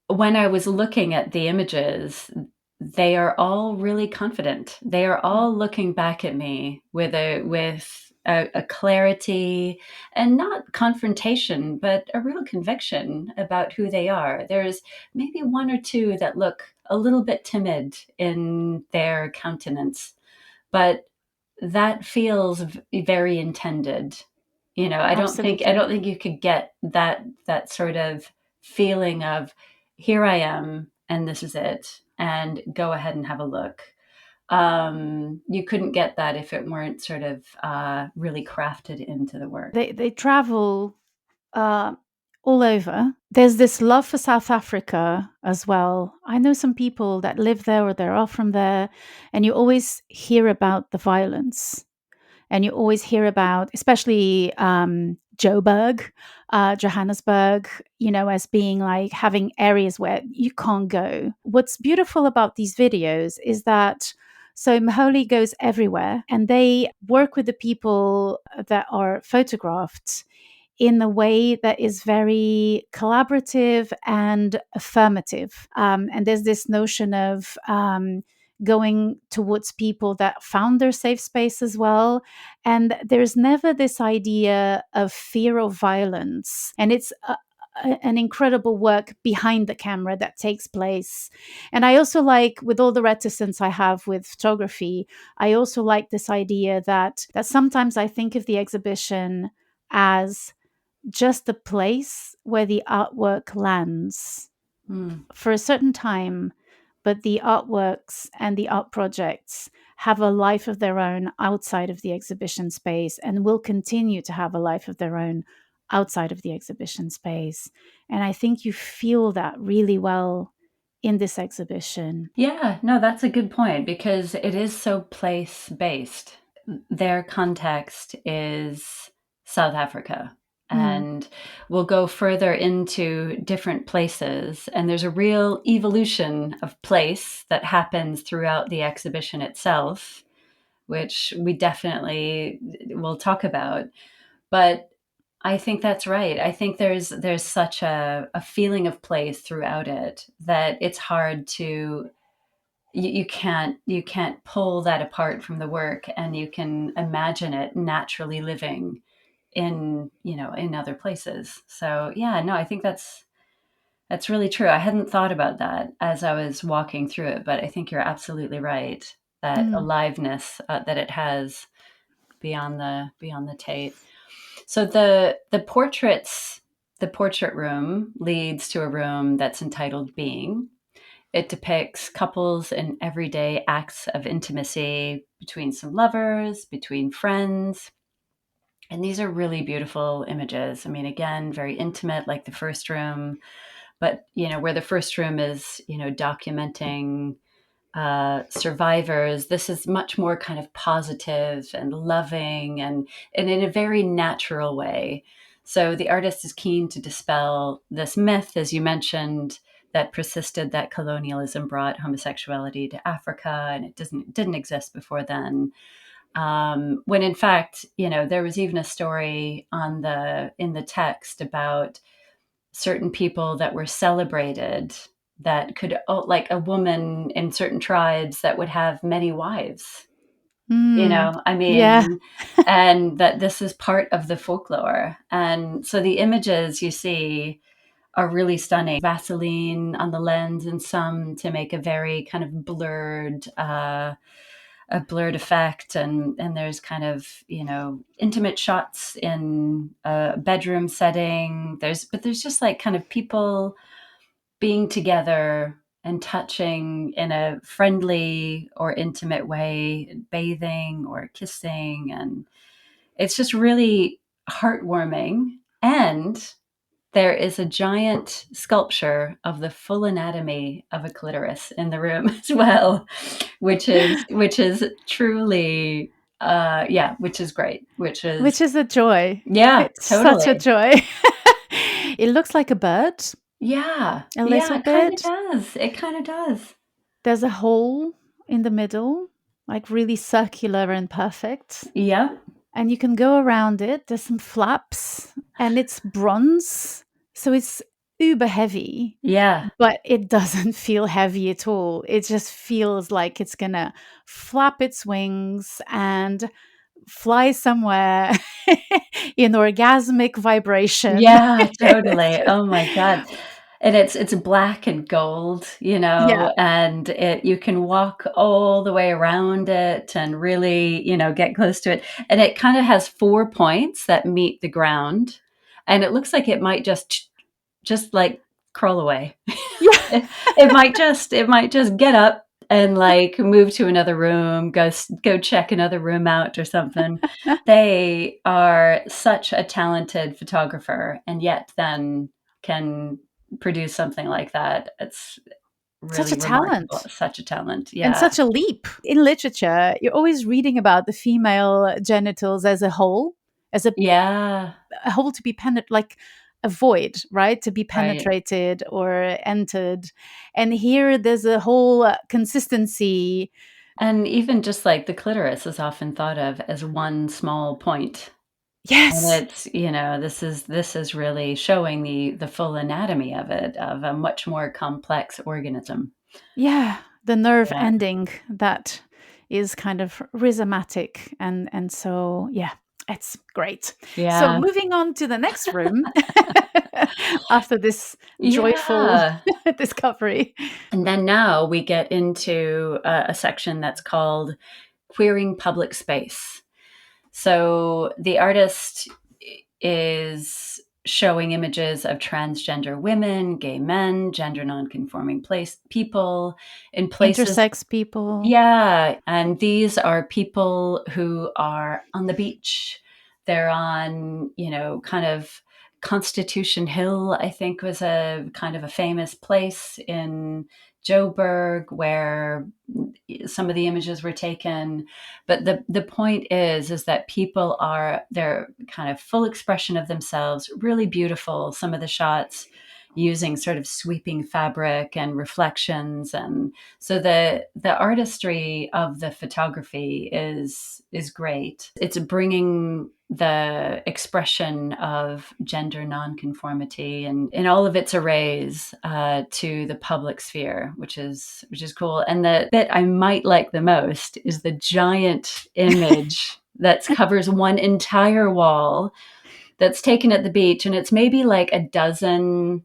when I was looking at the images, they are all really confident. They are all looking back at me with a clarity, and not confrontation, but a real conviction about who they are. There's maybe one or two that look a little bit timid in their countenance, but that feels very intended. I Absolutely. don't think you could get that sort of feeling of, here I am and this is it, and go ahead and have a look. You couldn't get that if it weren't sort of really crafted into the work. They travel uh, all over. There's this love for South Africa as well. I know some people that live there or they're all from there, and you always hear about the violence. and you always hear about, especially Joburg, Johannesburg, as being like having areas where you can't go. What's beautiful about these videos is that so Moholy goes everywhere, and they work with the people that are photographed in a way that is very collaborative and affirmative. And there's this notion of going towards people that found their safe space as well. And there's never this idea of fear of violence. And it's an incredible work behind the camera that takes place. And I also like, with all the reticence I have with photography, I also like this idea that sometimes I think of the exhibition as just the place where the artwork lands for a certain time, but the artworks and the art projects have a life of their own outside of the exhibition space and will continue to have a life of their own outside of the exhibition space. And I think you feel that really well in this exhibition. Yeah, no, that's a good point because it is so place-based. Their context is South Africa. And we'll go further into different places. And there's a real evolution of place that happens throughout the exhibition itself, which we definitely will talk about. But I think that's right. I think there's such a feeling of place throughout it that it's hard to you can't pull that apart from the work, and you can imagine it naturally living in in other places. So yeah, no, I think that's really true. I hadn't thought about that as I was walking through it, but I think you're absolutely right, that aliveness that it has beyond the Tate. So the portrait room leads to a room that's entitled Being. It depicts couples in everyday acts of intimacy between some lovers, between friends. And these are really beautiful images. I mean, again, very intimate, like the first room, but where the first room is, documenting survivors, this is much more kind of positive and loving and in a very natural way. So the artist is keen to dispel this myth, as you mentioned, that persisted, that colonialism brought homosexuality to Africa and it didn't exist before then. When in fact, there was even a story in the text about certain people that were celebrated that could, like a woman in certain tribes that would have many wives, I Yeah. mean, and that this is part of the folklore. And so the images you see are really stunning. Vaseline on the lens and some to make a very kind of a blurred effect, and there's kind of intimate shots in a bedroom setting. There's just like kind of people being together and touching in a friendly or intimate way, bathing or kissing, and it's just really heartwarming. And there is a giant sculpture of the full anatomy of a clitoris in the room as well, which is truly yeah, which is great. Which is a joy. Yeah, It's such a totally. joy. It looks like a bird Yeah. a Yeah, little it kind of bit. does. It kind of does. There's a hole in the middle, like really circular and perfect. Yep. And you can go around it. There's some flaps, and it's bronze. So it's uber heavy, Yeah. but it doesn't feel heavy at all. It just feels like it's going to flap its wings and fly somewhere in orgasmic vibration. Yeah, totally. Oh my God. And it's black and gold, Yeah. and you can walk all the way around it and really, get close to it. And it kind of has 4 points that meet the ground. And it looks like it might just like crawl away. Yeah. It might just get up and like move to another room, go check another room out or something. They are such a talented photographer, and yet then can produce something like that. Such a really remarkable. talent. Such a talent. And Yeah. such a leap. In literature, you're always reading about the female genitals as a whole, as Yeah. a whole to be like a void, right? To be Right. penetrated or entered. And here there's a whole consistency. And even just like the clitoris is often thought of as one small point. And Yes. it's, this is really showing the full anatomy of it, of a much more complex organism. Yeah. The nerve Yeah. ending that is kind of rhizomatic. And so, yeah, it's great. So Yeah. moving on to the next room after this joyful Yeah. discovery. And then now we get into a section that's called queering public space. So the artist is showing images of transgender women, gay men, gender nonconforming people in places. Intersex people. Yeah, and these are people who are on the beach. They're on, kind of Constitution Hill, I think was a kind of a famous place in Joburg where some of the images were taken. But the point is that people are they're kind of full expression of themselves, really beautiful. Some of the shots using sort of sweeping fabric and reflections, and so the artistry of the photography is great. It's bringing the expression of gender nonconformity and in all of its arrays to the public sphere, which is cool. And the bit I might like the most is the giant image that covers one entire wall that's taken at the beach, and it's maybe like a dozen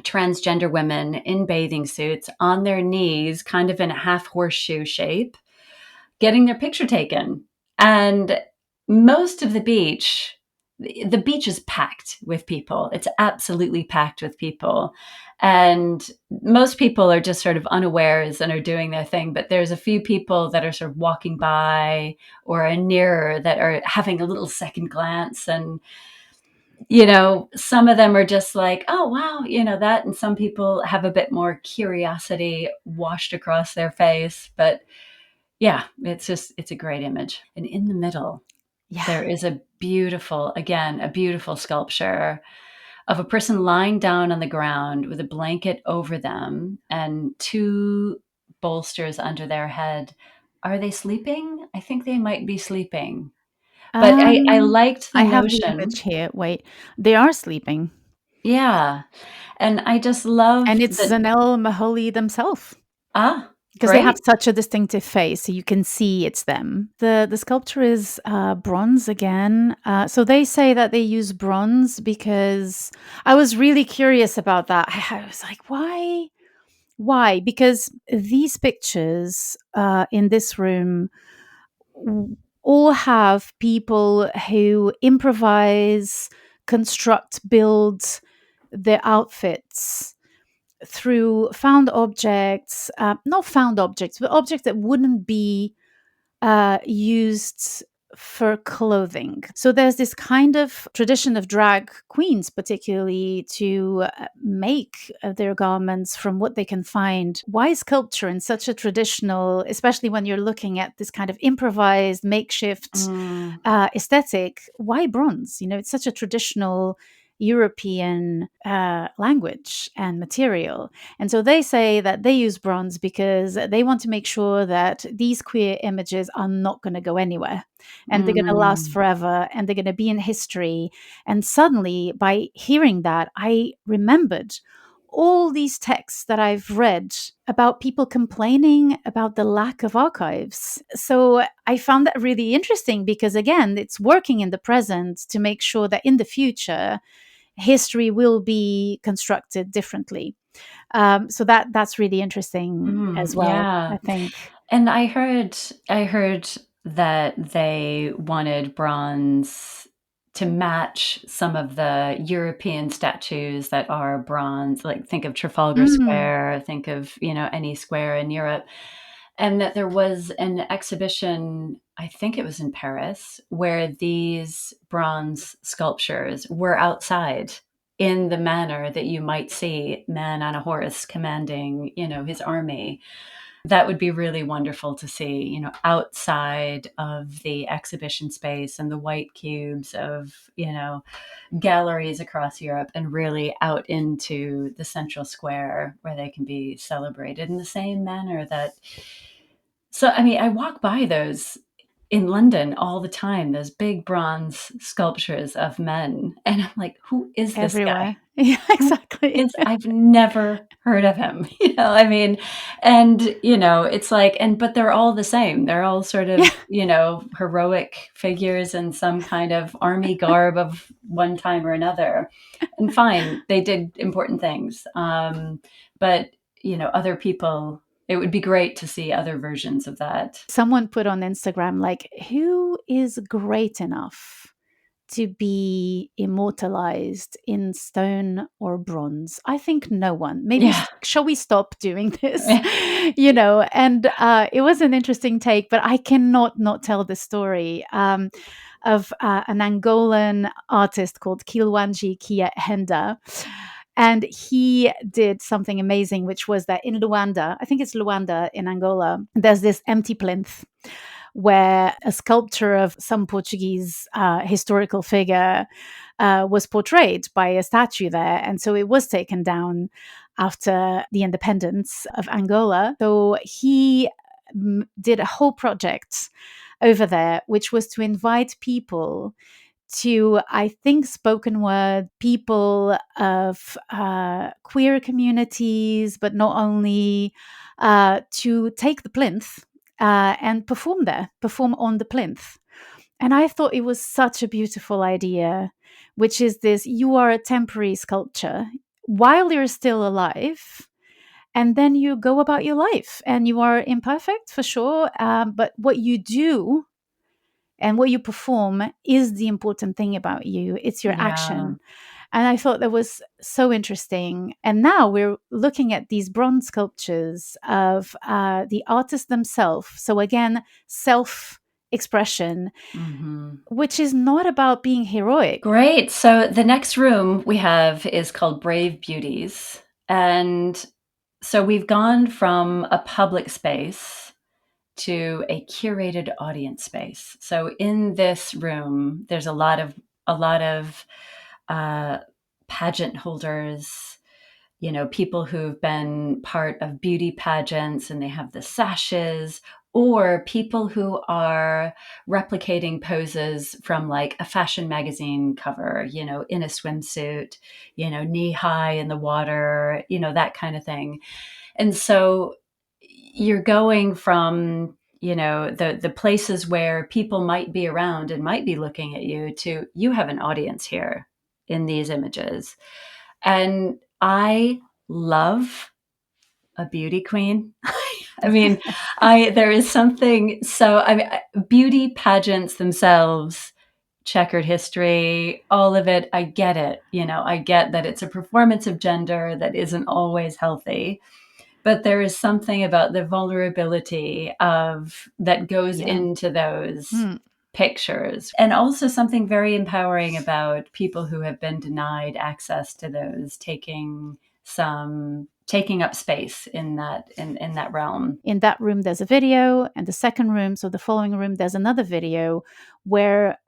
transgender women in bathing suits on their knees, kind of in a half horseshoe shape, getting their picture taken. And most of the beach is packed with people. It's absolutely packed with people. And most people are just sort of unawares and are doing their thing. But there's a few people that are sort of walking by or are nearer that are having a little second glance. And some of them are just like, oh, wow, that. And some people have a bit more curiosity washed across their face. But yeah, it's a great image. And in the middle, Yeah. there is a beautiful sculpture of a person lying down on the ground with a blanket over them and two bolsters under their head. Are they sleeping? I think they might be sleeping. But I Um, liked the I have the image notion. here. Wait, they are sleeping, Yeah. And I just and love it's that. Zanele Muholi themselves because they have Great. such a distinctive face, so you can see it's them. The sculpture is bronze again. So they say that they use bronze because I was really curious about that. I was like, why? Why? Because these pictures in this room all have people who improvise, construct, build their outfits through found objects, not found objects, but objects that wouldn't be used for clothing. So there's this kind of tradition of drag queens, particularly, to make their garments from what they can find. Why sculpture in such a traditional, especially when you're looking at this kind of improvised, makeshift Mm, aesthetic? Why bronze? It's such a traditional European language and material. And so they say that they use bronze because they want to make sure that these queer images are not going to go anywhere and they're going to last mm, forever and they're going to be in history. And suddenly, by hearing that, I remembered all these texts that I've read about people complaining about the lack of archives. So I found that really interesting because, again, it's working in the present to make sure that in the future, history will be constructed differently. So that's really interesting as well, yeah. I think. And I heard that they wanted bronze to match some of the European statues that are bronze, like think of Trafalgar Mm. Square, think of, any square in Europe. And that there was an exhibition, I think it was in Paris, where these bronze sculptures were outside in the manner that you might see man on a horse commanding, his army. That would be really wonderful to see, outside of the exhibition space and the white cubes of, galleries across Europe, and really out into the central square where they can be celebrated in the same manner that. So, I mean, I walk by those in London all the time, those big bronze sculptures of men. And I'm like, who is this guy? Everywhere. Yeah, Who exactly. is, I've never heard of him, I mean, and, it's like, but they're all the same. They're all sort Yeah. of, heroic figures in some kind of army garb of one time or another. And fine, they did important things. But, other people, it would be great to see other versions of that. Someone put on Instagram, like, who is great enough to be immortalized in stone or bronze? I think no one. Maybe Yeah. shall we stop doing this? Yeah. And it was an interesting take, but I cannot not tell the story of an Angolan artist called Kilwanji Kia Henda. And he did something amazing, which was that in Luanda, I think it's Luanda in Angola, there's this empty plinth where a sculpture of some Portuguese historical figure was portrayed by a statue there. And so it was taken down after the independence of Angola. So he did a whole project over there, which was to invite people to, I think, spoken word people of queer communities, but not only, to take the plinth and perform on the plinth. And I thought it was such a beautiful idea, which is this: you are a temporary sculpture while you're still alive. And then you go about your life, and you are imperfect for sure. But what you do and what you perform is the important thing about you. It's your Yeah. action. And I thought that was so interesting. And now we're looking at these bronze sculptures of the artists themselves. So again, self expression, Mm-hmm. which is not about being heroic. Great. So the next room we have is called Brave Beauties. And so we've gone from a public space to a curated audience space. So in this room, there's a lot of uh, pageant holders, people who've been part of beauty pageants and they have the sashes, or people who are replicating poses from like a fashion magazine cover, in a swimsuit, knee high in the water, that kind of thing. And so you're going from, the places where people might be around and might be looking at you, to you have an audience here in these images. And I love a beauty queen. I mean, there is something so, beauty pageants themselves, checkered history, all of it. I get it. I get that it's a performance of gender that isn't always healthy, but there is something about the vulnerability of that goes Yeah. into those pictures, and also something very empowering about people who have been denied access to those, taking up space in that realm. In that room, there's a video, and the second room, so the following room, there's another video where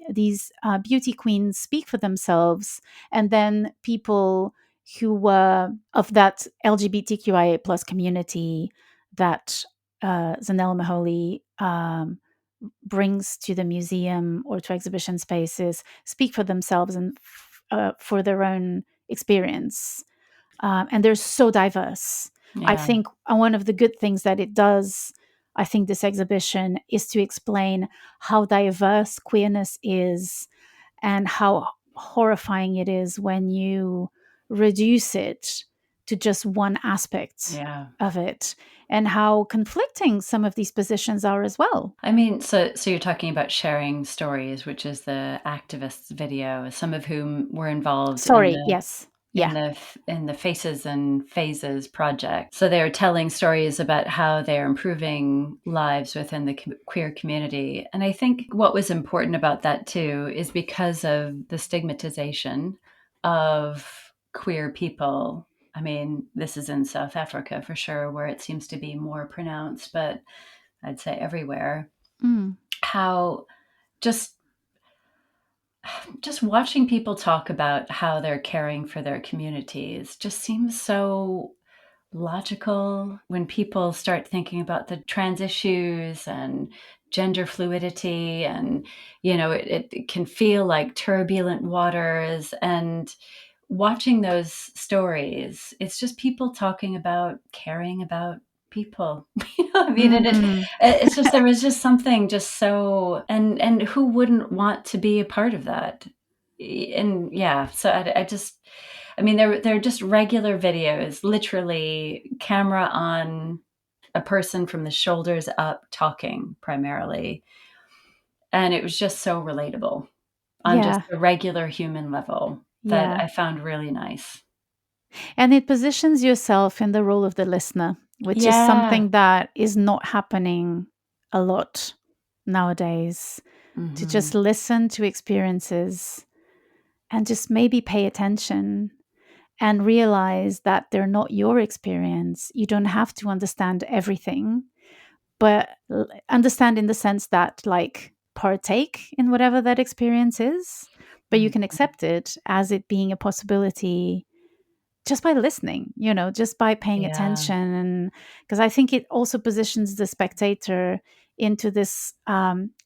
these beauty queens speak for themselves, and then people who were of that LGBTQIA plus community that Zanele Muholi brings to the museum or to exhibition spaces speak for themselves and for their own experience. And they're so diverse. I Yeah. think one of the good things that it does, I think this exhibition, is to explain how diverse queerness is and how horrifying it is when you reduce it to just one aspect Yeah. of it, and how conflicting some of these positions are as well. I mean, so you're talking about sharing stories, which is the activists video, some of whom were involved in Sorry, the yes. Yeah. in the Faces and Phases project. So they're telling stories about how they're improving lives within the queer community. And I think what was important about that too is because of the stigmatization of queer people. I mean, this is in South Africa for sure, where it seems to be more pronounced, but I'd say everywhere. How just watching people talk about how they're caring for their communities just seems so logical when people start thinking about the trans issues and gender fluidity, and it can feel like turbulent waters. And watching those stories, it's just people talking about caring about people. I mean, it's just, there was just something just so, and who wouldn't want to be a part of that? And yeah, so I mean, they're just regular videos, literally camera on, a person from the shoulders up talking primarily. And it was just so relatable on just Yeah. a regular human level that Yeah. I found really nice. And it positions yourself in the role of the listener, which is Yeah. something that is not happening a lot nowadays. To just Mhm. listen to experiences and just maybe pay attention and realize that they're not your experience. You don't have to understand everything, but understand in the sense that, like, partake in whatever that experience is, but you can Mhm. accept it as it being a possibility just by listening, just by paying Yeah. attention. And because I think it also positions the spectator into this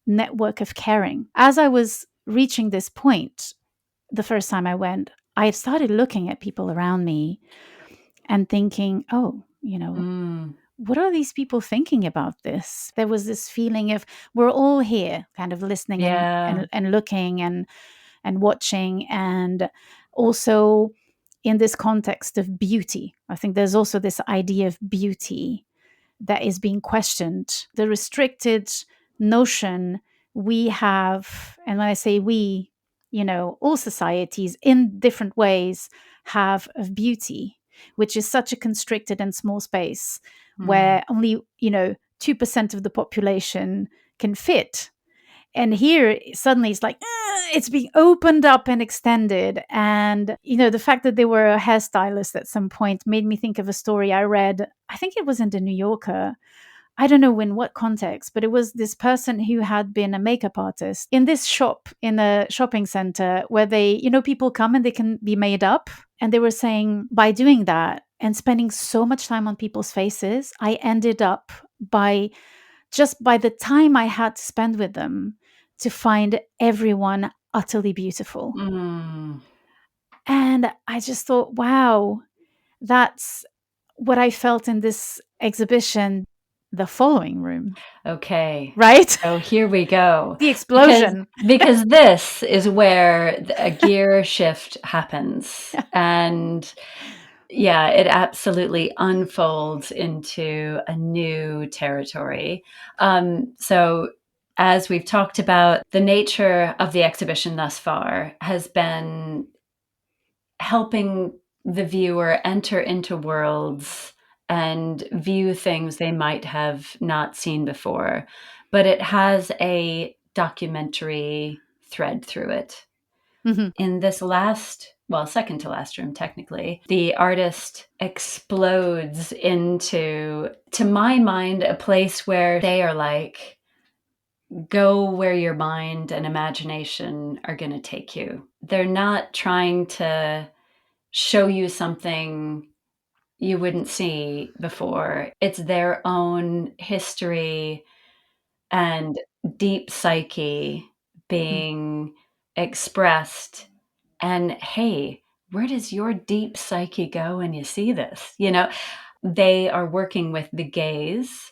network of caring. As I was reaching this point, the first time I went, I started looking at people around me and thinking, oh, Mm. what are these people thinking about this? There was this feeling of we're all here kind of listening and Yeah. and looking and watching, and also in this context of beauty. I think there's also this idea of beauty that is being questioned. The restricted notion we have, and when I say we, all societies in different ways have of beauty, which is such a constricted and small space Mm. where only, 2% of the population can fit. And here suddenly it's like it's being opened up and extended. And the fact that they were a hairstylist at some point made me think of a story I read. I think it was in the New Yorker. I don't know in what context, but it was this person who had been a makeup artist in this shop in a shopping center where they, people come and they can be made up. And they were saying by doing that and spending so much time on people's faces, I ended up by the time I had to spend with them to find everyone utterly beautiful. Mm. And I just thought, wow, that's what I felt in this exhibition, the following room, Okay. right? So here we go. The Because explosion. this is where a gear shift happens. And yeah, it absolutely unfolds into a new territory. So, as we've talked about, the nature of the exhibition thus far has been helping the viewer enter into worlds and view things they might have not seen before. But it has a documentary thread through it. Mhm. In this last, well, second to last room, technically, the artist explodes into, to my mind, a place where they are like, go where your mind and imagination are going to take you. They're not trying to show you something you wouldn't see before. It's their own history and deep psyche Mhm. being expressed. And hey, where does your deep psyche go when you see this? They are working with the gaze.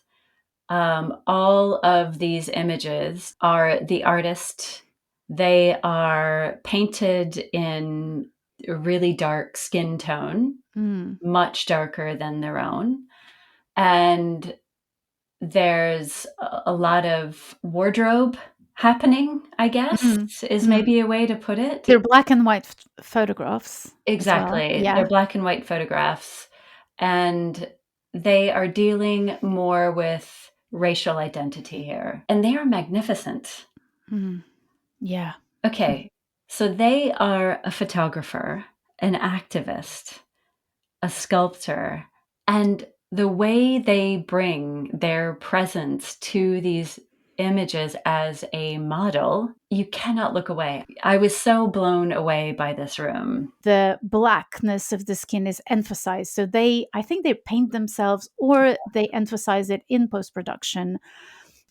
All of these images are the artist. They are painted in a really dark skin tone, Mm. much darker than their own. And there's a lot of wardrobe happening, I guess, Mm. is Mm. maybe a way to put it. They're black and white photographs as well. Exactly. Yeah. They're black and white photographs, and they are dealing more with racial identity here. And they are magnificent. Mm. Yeah. Okay, so they are a photographer. an activist, a sculptor, and the way they bring their presence to these images as a model, you cannot look away. I was so blown away by this room. The blackness of the skin is emphasized. So I think they paint themselves or they emphasize it in post-production.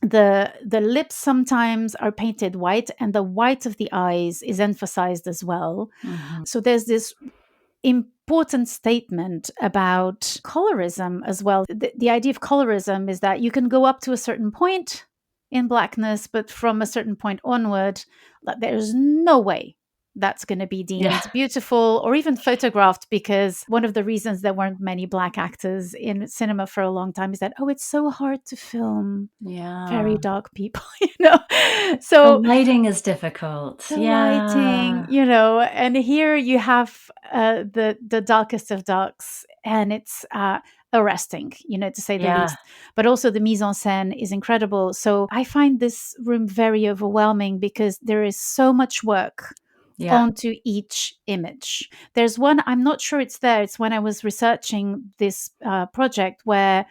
The lips sometimes are painted white, and the white of the eyes is emphasized as well. Mm-hmm. So there's this important statement about colorism as well. The idea of colorism is that you can go up to a certain point in blackness, but from a certain point onward, there's no way that's going to be deemed beautiful or even photographed, because one of the reasons there weren't many black actors in cinema for a long time is that, it's so hard to film very dark people, The So lighting is difficult. the lighting, and here you have the darkest of darks, and it's arresting, to say the least. But also the mise en scène is incredible. So I find this room very overwhelming because there is so much work onto each image. There's one, I'm not sure it's there. It's when I was researching this project where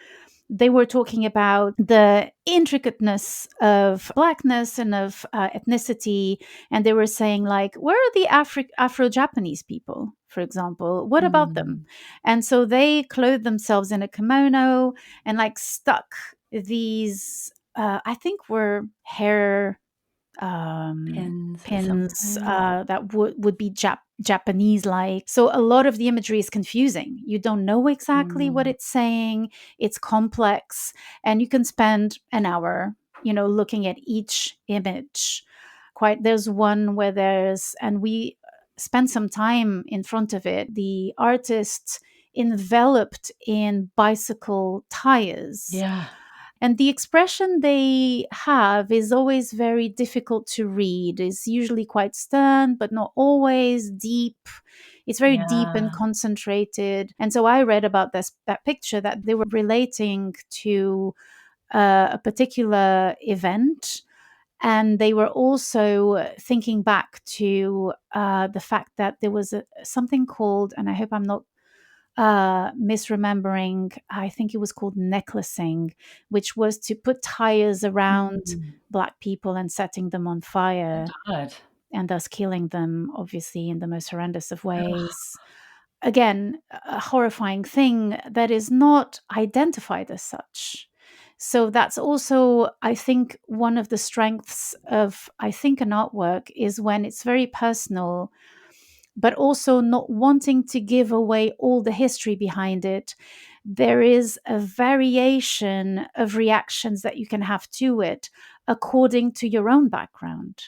they were talking about the intricateness of blackness and of ethnicity. And they were saying, like, where are the Afro-Japanese people, for example? What about them? And so they clothed themselves in a kimono and like stuck these, I think were hair pins that would be Japanese like. So a lot of the imagery is confusing. You don't know exactly what it's saying. It's complex, and you can spend an hour, looking at each image. There's one where and we spent some time in front of it. The artist enveloped in bicycle tires. Yeah. And the expression they have is always very difficult to read. It's usually quite stern, but not always deep. It's very deep and concentrated. And so I read about that picture that they were relating to a particular event. And they were also thinking back to the fact that there was something called, and I hope I'm not misremembering, I think it was called necklacing, which was to put tires around Black people and setting them on fire, and thus killing them, obviously, in the most horrendous of ways. Again, a horrifying thing that is not identified as such. So that's also, I think, one of the strengths of, an artwork is when it's very personal, but also not wanting to give away all the history behind it. There is a variation of reactions that you can have to it according to your own background.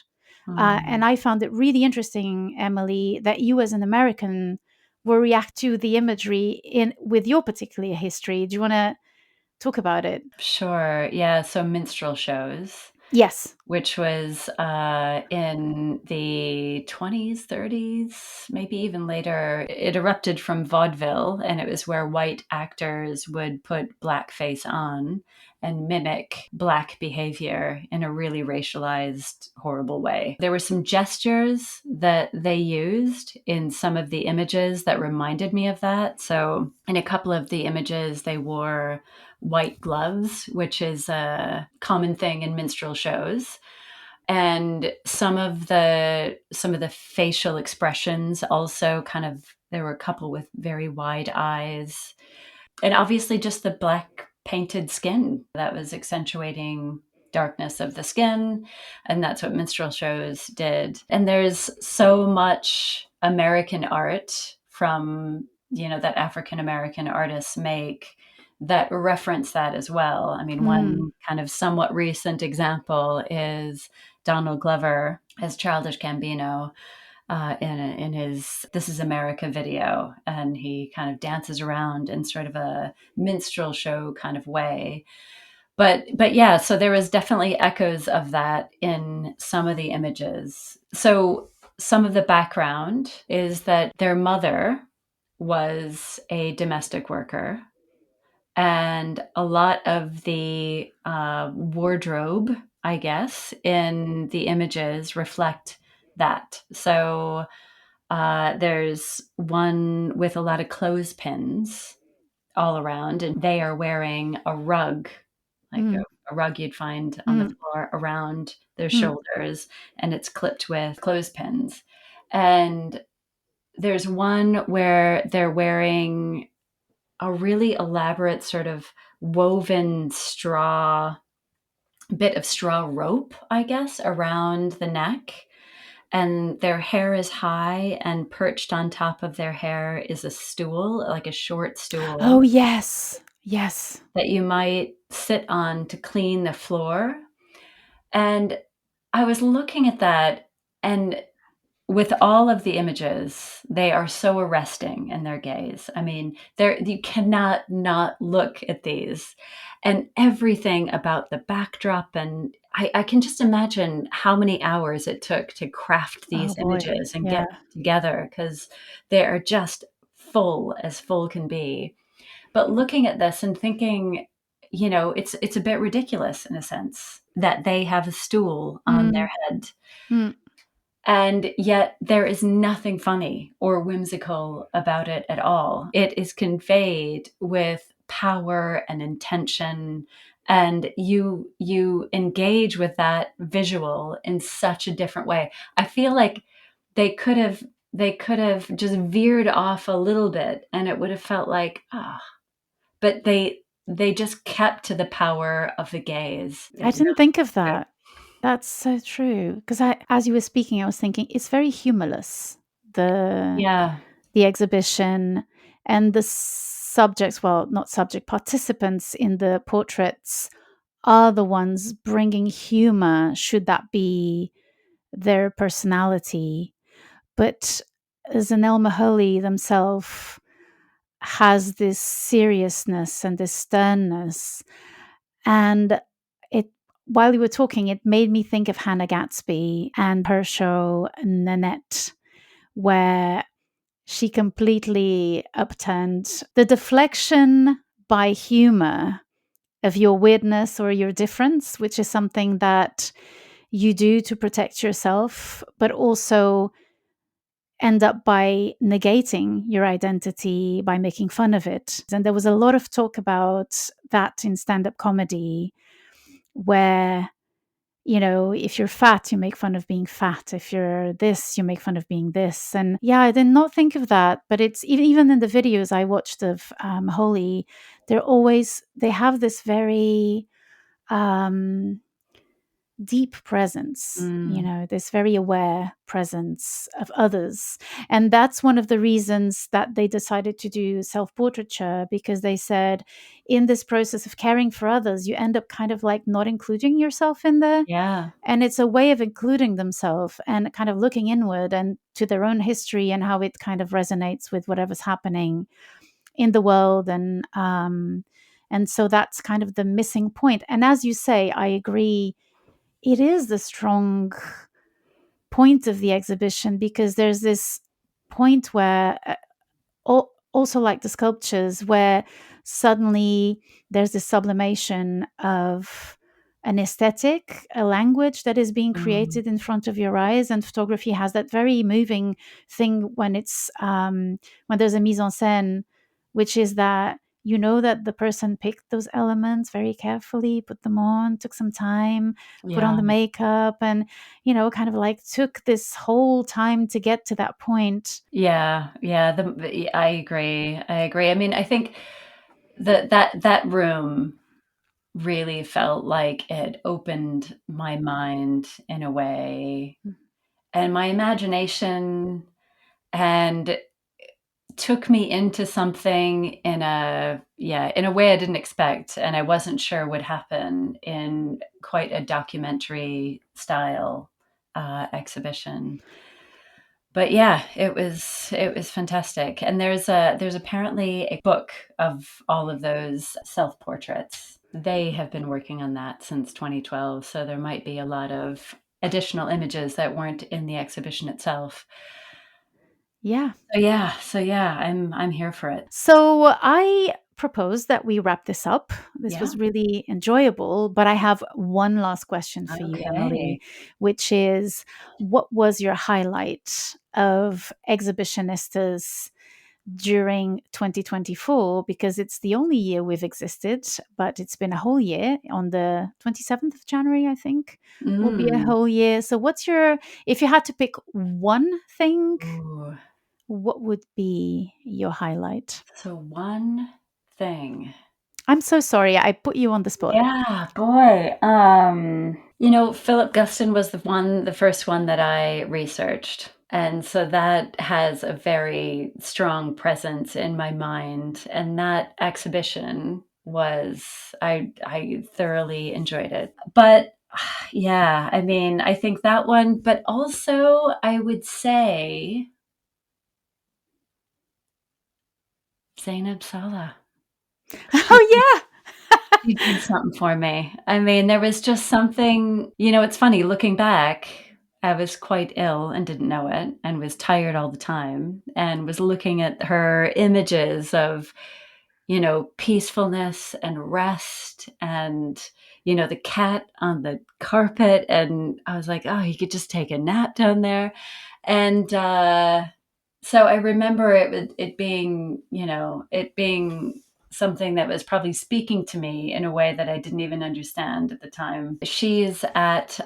And I found it really interesting, Emily, that you as an American will react to the imagery with your particular history. Do you want to talk about it? Sure. Yeah. So minstrel shows. Yes. Which was in the 20s, 30s, maybe even later. It erupted from vaudeville, and it was where white actors would put blackface on and mimic Black behavior in a really racialized, horrible way. There were some gestures that they used in some of the images that reminded me of that. So in a couple of the images, they wore white gloves, which is a common thing in minstrel shows. And some of the facial expressions also there were a couple with very wide eyes. And obviously just the black painted skin that was accentuating darkness of the skin. And that's what minstrel shows did. And there's so much American art from, that African American artists make that reference that as well. I mean, one kind of somewhat recent example is Donald Glover as Childish Gambino in his This Is America video. And he kind of dances around in sort of a minstrel show kind of way. But yeah, so there was definitely echoes of that in some of the images. So some of the background is that their mother was a domestic worker. And a lot of the wardrobe, I guess, in the images reflect that. So There's one with a lot of clothespins all around, and they are wearing a rug, like Mm, a rug you'd find on the mm, floor around their mm. shoulders, and it's clipped with clothespins. And there's one where they're wearing a really elaborate sort of woven bit of straw rope, I guess, around the neck. And their hair is high, and perched on top of their hair is a stool, like a short stool Oh, yes. Yes. that you might sit on to clean the floor. And I was looking at that, and with all of the images, they are so arresting in their gaze. I mean, you cannot not look at these, and everything about the backdrop. And I can just imagine how many hours it took to craft Oh, these boy. images and Yeah. get together, because they are just full as full can be. But looking at this and thinking, it's a bit ridiculous in a sense that they have a stool on their Mm, head, mm. and yet there is nothing funny or whimsical about it at all. It is conveyed with power and intention, and you engage with that visual in such a different way. I feel like they could have they could have just veered off a little bit, and it would have felt like, but they just kept to the power of the gaze. I It didn't really think of that. That's so true. Because as you were speaking, I was thinking it's very humorless. The Yeah. the exhibition and the subjects, well, not subject, participants in the portraits are the ones bringing humor, should that be their personality. But Zanele Muholi themselves has this seriousness and this sternness. And it while you were talking, it made me think of Hannah Gatsby and her show Nanette, where she completely upturned the deflection by humor of your weirdness or your difference, which is something that you do to protect yourself, but also end up by negating your identity by making fun of it. And there was a lot of talk about that in stand up comedy, where, if you're fat, you make fun of being fat. If you're this, you make fun of being this. And yeah, I did not think of that. But it's even in the videos I watched of Holy, they have this very um, deep presence, Mm, this very aware presence of others. And that's one of the reasons that they decided to do self-portraiture, because they said in this process of caring for others, you end up kind of like not including yourself in there. yeah. And it's a way of including themselves and kind of looking inward and to their own history and how it kind of resonates with whatever's happening in the world. And so that's kind of the missing point. And as you say, I agree, it is the strong point of the exhibition, because there's this point where also like the sculptures, where suddenly there's this sublimation of an aesthetic, a language that is being Mm, created in front of your eyes. And photography has that very moving thing when it's when there's a mise en scène, which is that that the person picked those elements very carefully, put them on, took some time, put on yeah. the makeup, and kind of like took this whole time to get to that point. Yeah, yeah, I agree, I agree. I mean, I think that room really felt like it opened my mind in a way, and my imagination, and took me into something in a way I didn't expect, and I wasn't sure would happen in quite a documentary style, exhibition. But yeah, it was fantastic. And there's apparently a book of all of those self-portraits. They have been working on that since 2012, so there might be a lot of additional images that weren't in the exhibition itself. Yeah. So yeah, I'm here for it. So I propose that we wrap this up. This Yeah. was really enjoyable, but I have one last question for you, Emily, Okay. which is, what was your highlight of Exhibitionistas during 2024? Because it's the only year we've existed, but it's been a whole year. On the 27th of January, I think, will be a Mm. whole year. So if you had to pick one thing, Ooh. what would be your highlight? So one thing. I'm so sorry. I put you on the spot. Yeah, boy. Philip Guston was the first one that I researched. And so that has a very strong presence in my mind. And that exhibition I thoroughly enjoyed it. But yeah, I mean, I think that one, but also I would say Zainab Salah. Oh, She did something for me. I mean, there was just something, it's funny looking back, I was quite ill and didn't know it and was tired all the time and was looking at her images of, peacefulness and rest and, the cat on the carpet. And I was like, oh, you could just take a nap down there. And so I remember it being something that was probably speaking to me in a way that I didn't even understand at the time. She's at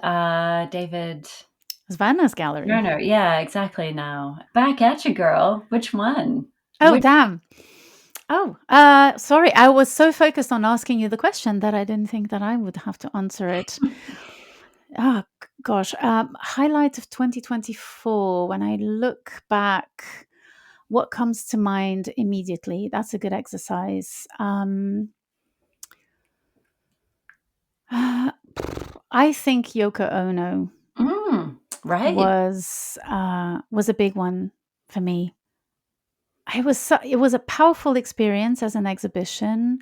David Svana's gallery. Turner. Yeah, exactly. Now back at you, girl. Which one? Oh, Which? damn. Oh, sorry. I was so focused on asking you the question that I didn't think that I would have to answer it. Oh, gosh. Highlight of 2024. When I look back, what comes to mind immediately? That's a good exercise. I think Yoko Ono Right. was a big one for me. It was a powerful experience as an exhibition.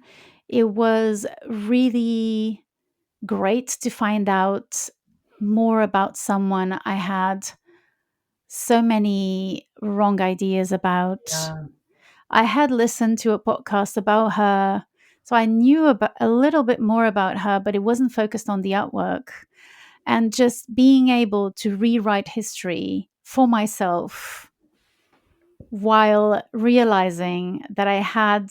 It was really great to find out more about someone I had so many wrong ideas about. Yeah. I had listened to a podcast about her, so I knew about a little bit more about her, but it wasn't focused on the artwork. And just being able to rewrite history for myself while realizing that I had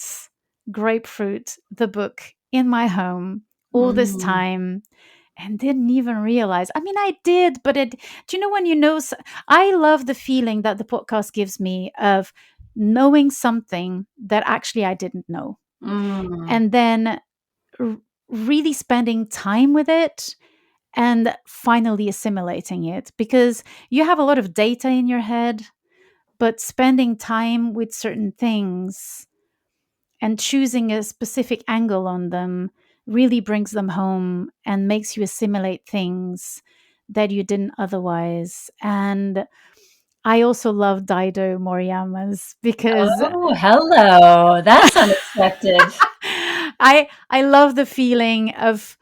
Grapefruit, the book, in my home all this Mm. time and didn't even realize. I mean, I did, but do you know when you know? I love the feeling that the podcast gives me of knowing something that actually I didn't know. Mm. And then really spending time with it and finally assimilating it, because you have a lot of data in your head, but spending time with certain things and choosing a specific angle on them really brings them home and makes you assimilate things that you didn't otherwise. And I also love Daido Moriyama's because Oh, hello. That's unexpected. I love the feeling of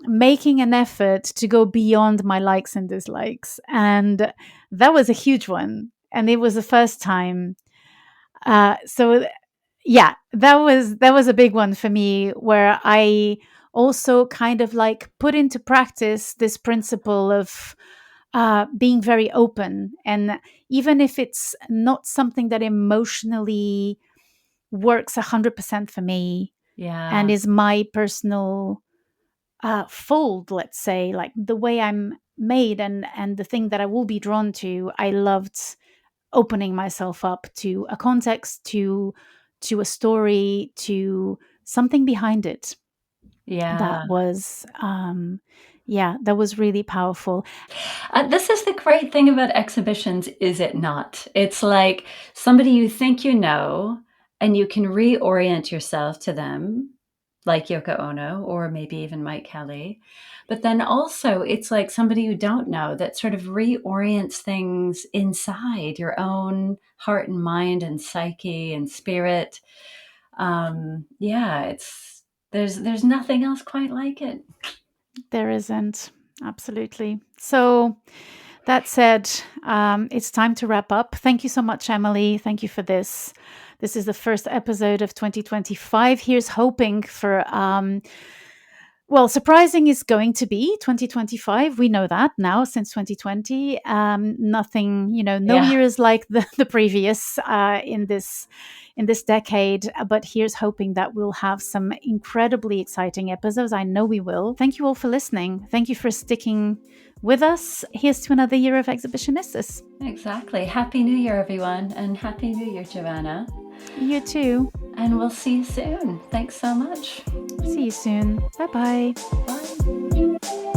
making an effort to go beyond my likes and dislikes, and that was a huge one, and it was the first time. So yeah, that was a big one for me, where I also kind of like put into practice this principle of being very open, and even if it's not something that emotionally works 100% for me and Yeah. is my personal fold, let's say, like the way I'm made and the thing that I will be drawn to, I loved opening myself up to a context, to a story, to something behind it. Yeah. That was that was really powerful. This is the great thing about exhibitions, is it not? It's like somebody you think you know, and you can reorient yourself to them, like Yoko Ono or maybe even Mike Kelly. But then also, it's like somebody you don't know that sort of reorients things inside your own heart and mind and psyche and spirit. Yeah, there's nothing else quite like it. There isn't. Absolutely. So that said, it's time to wrap up. Thank you so much, Emily. Thank you for this This is the first episode of 2025. Here's hoping for well, surprising is going to be 2025. We know that now since 2020. Nothing, no Yeah. year is like the previous in this decade. But here's hoping that we'll have some incredibly exciting episodes. I know we will. Thank you all for listening. Thank you for sticking with us. Here's to another year of Exhibitionistas. Exactly. Happy New Year, everyone. And Happy New Year, Joanna. You too. And we'll see you soon. Thanks so much. See you soon. Bye-bye. Bye.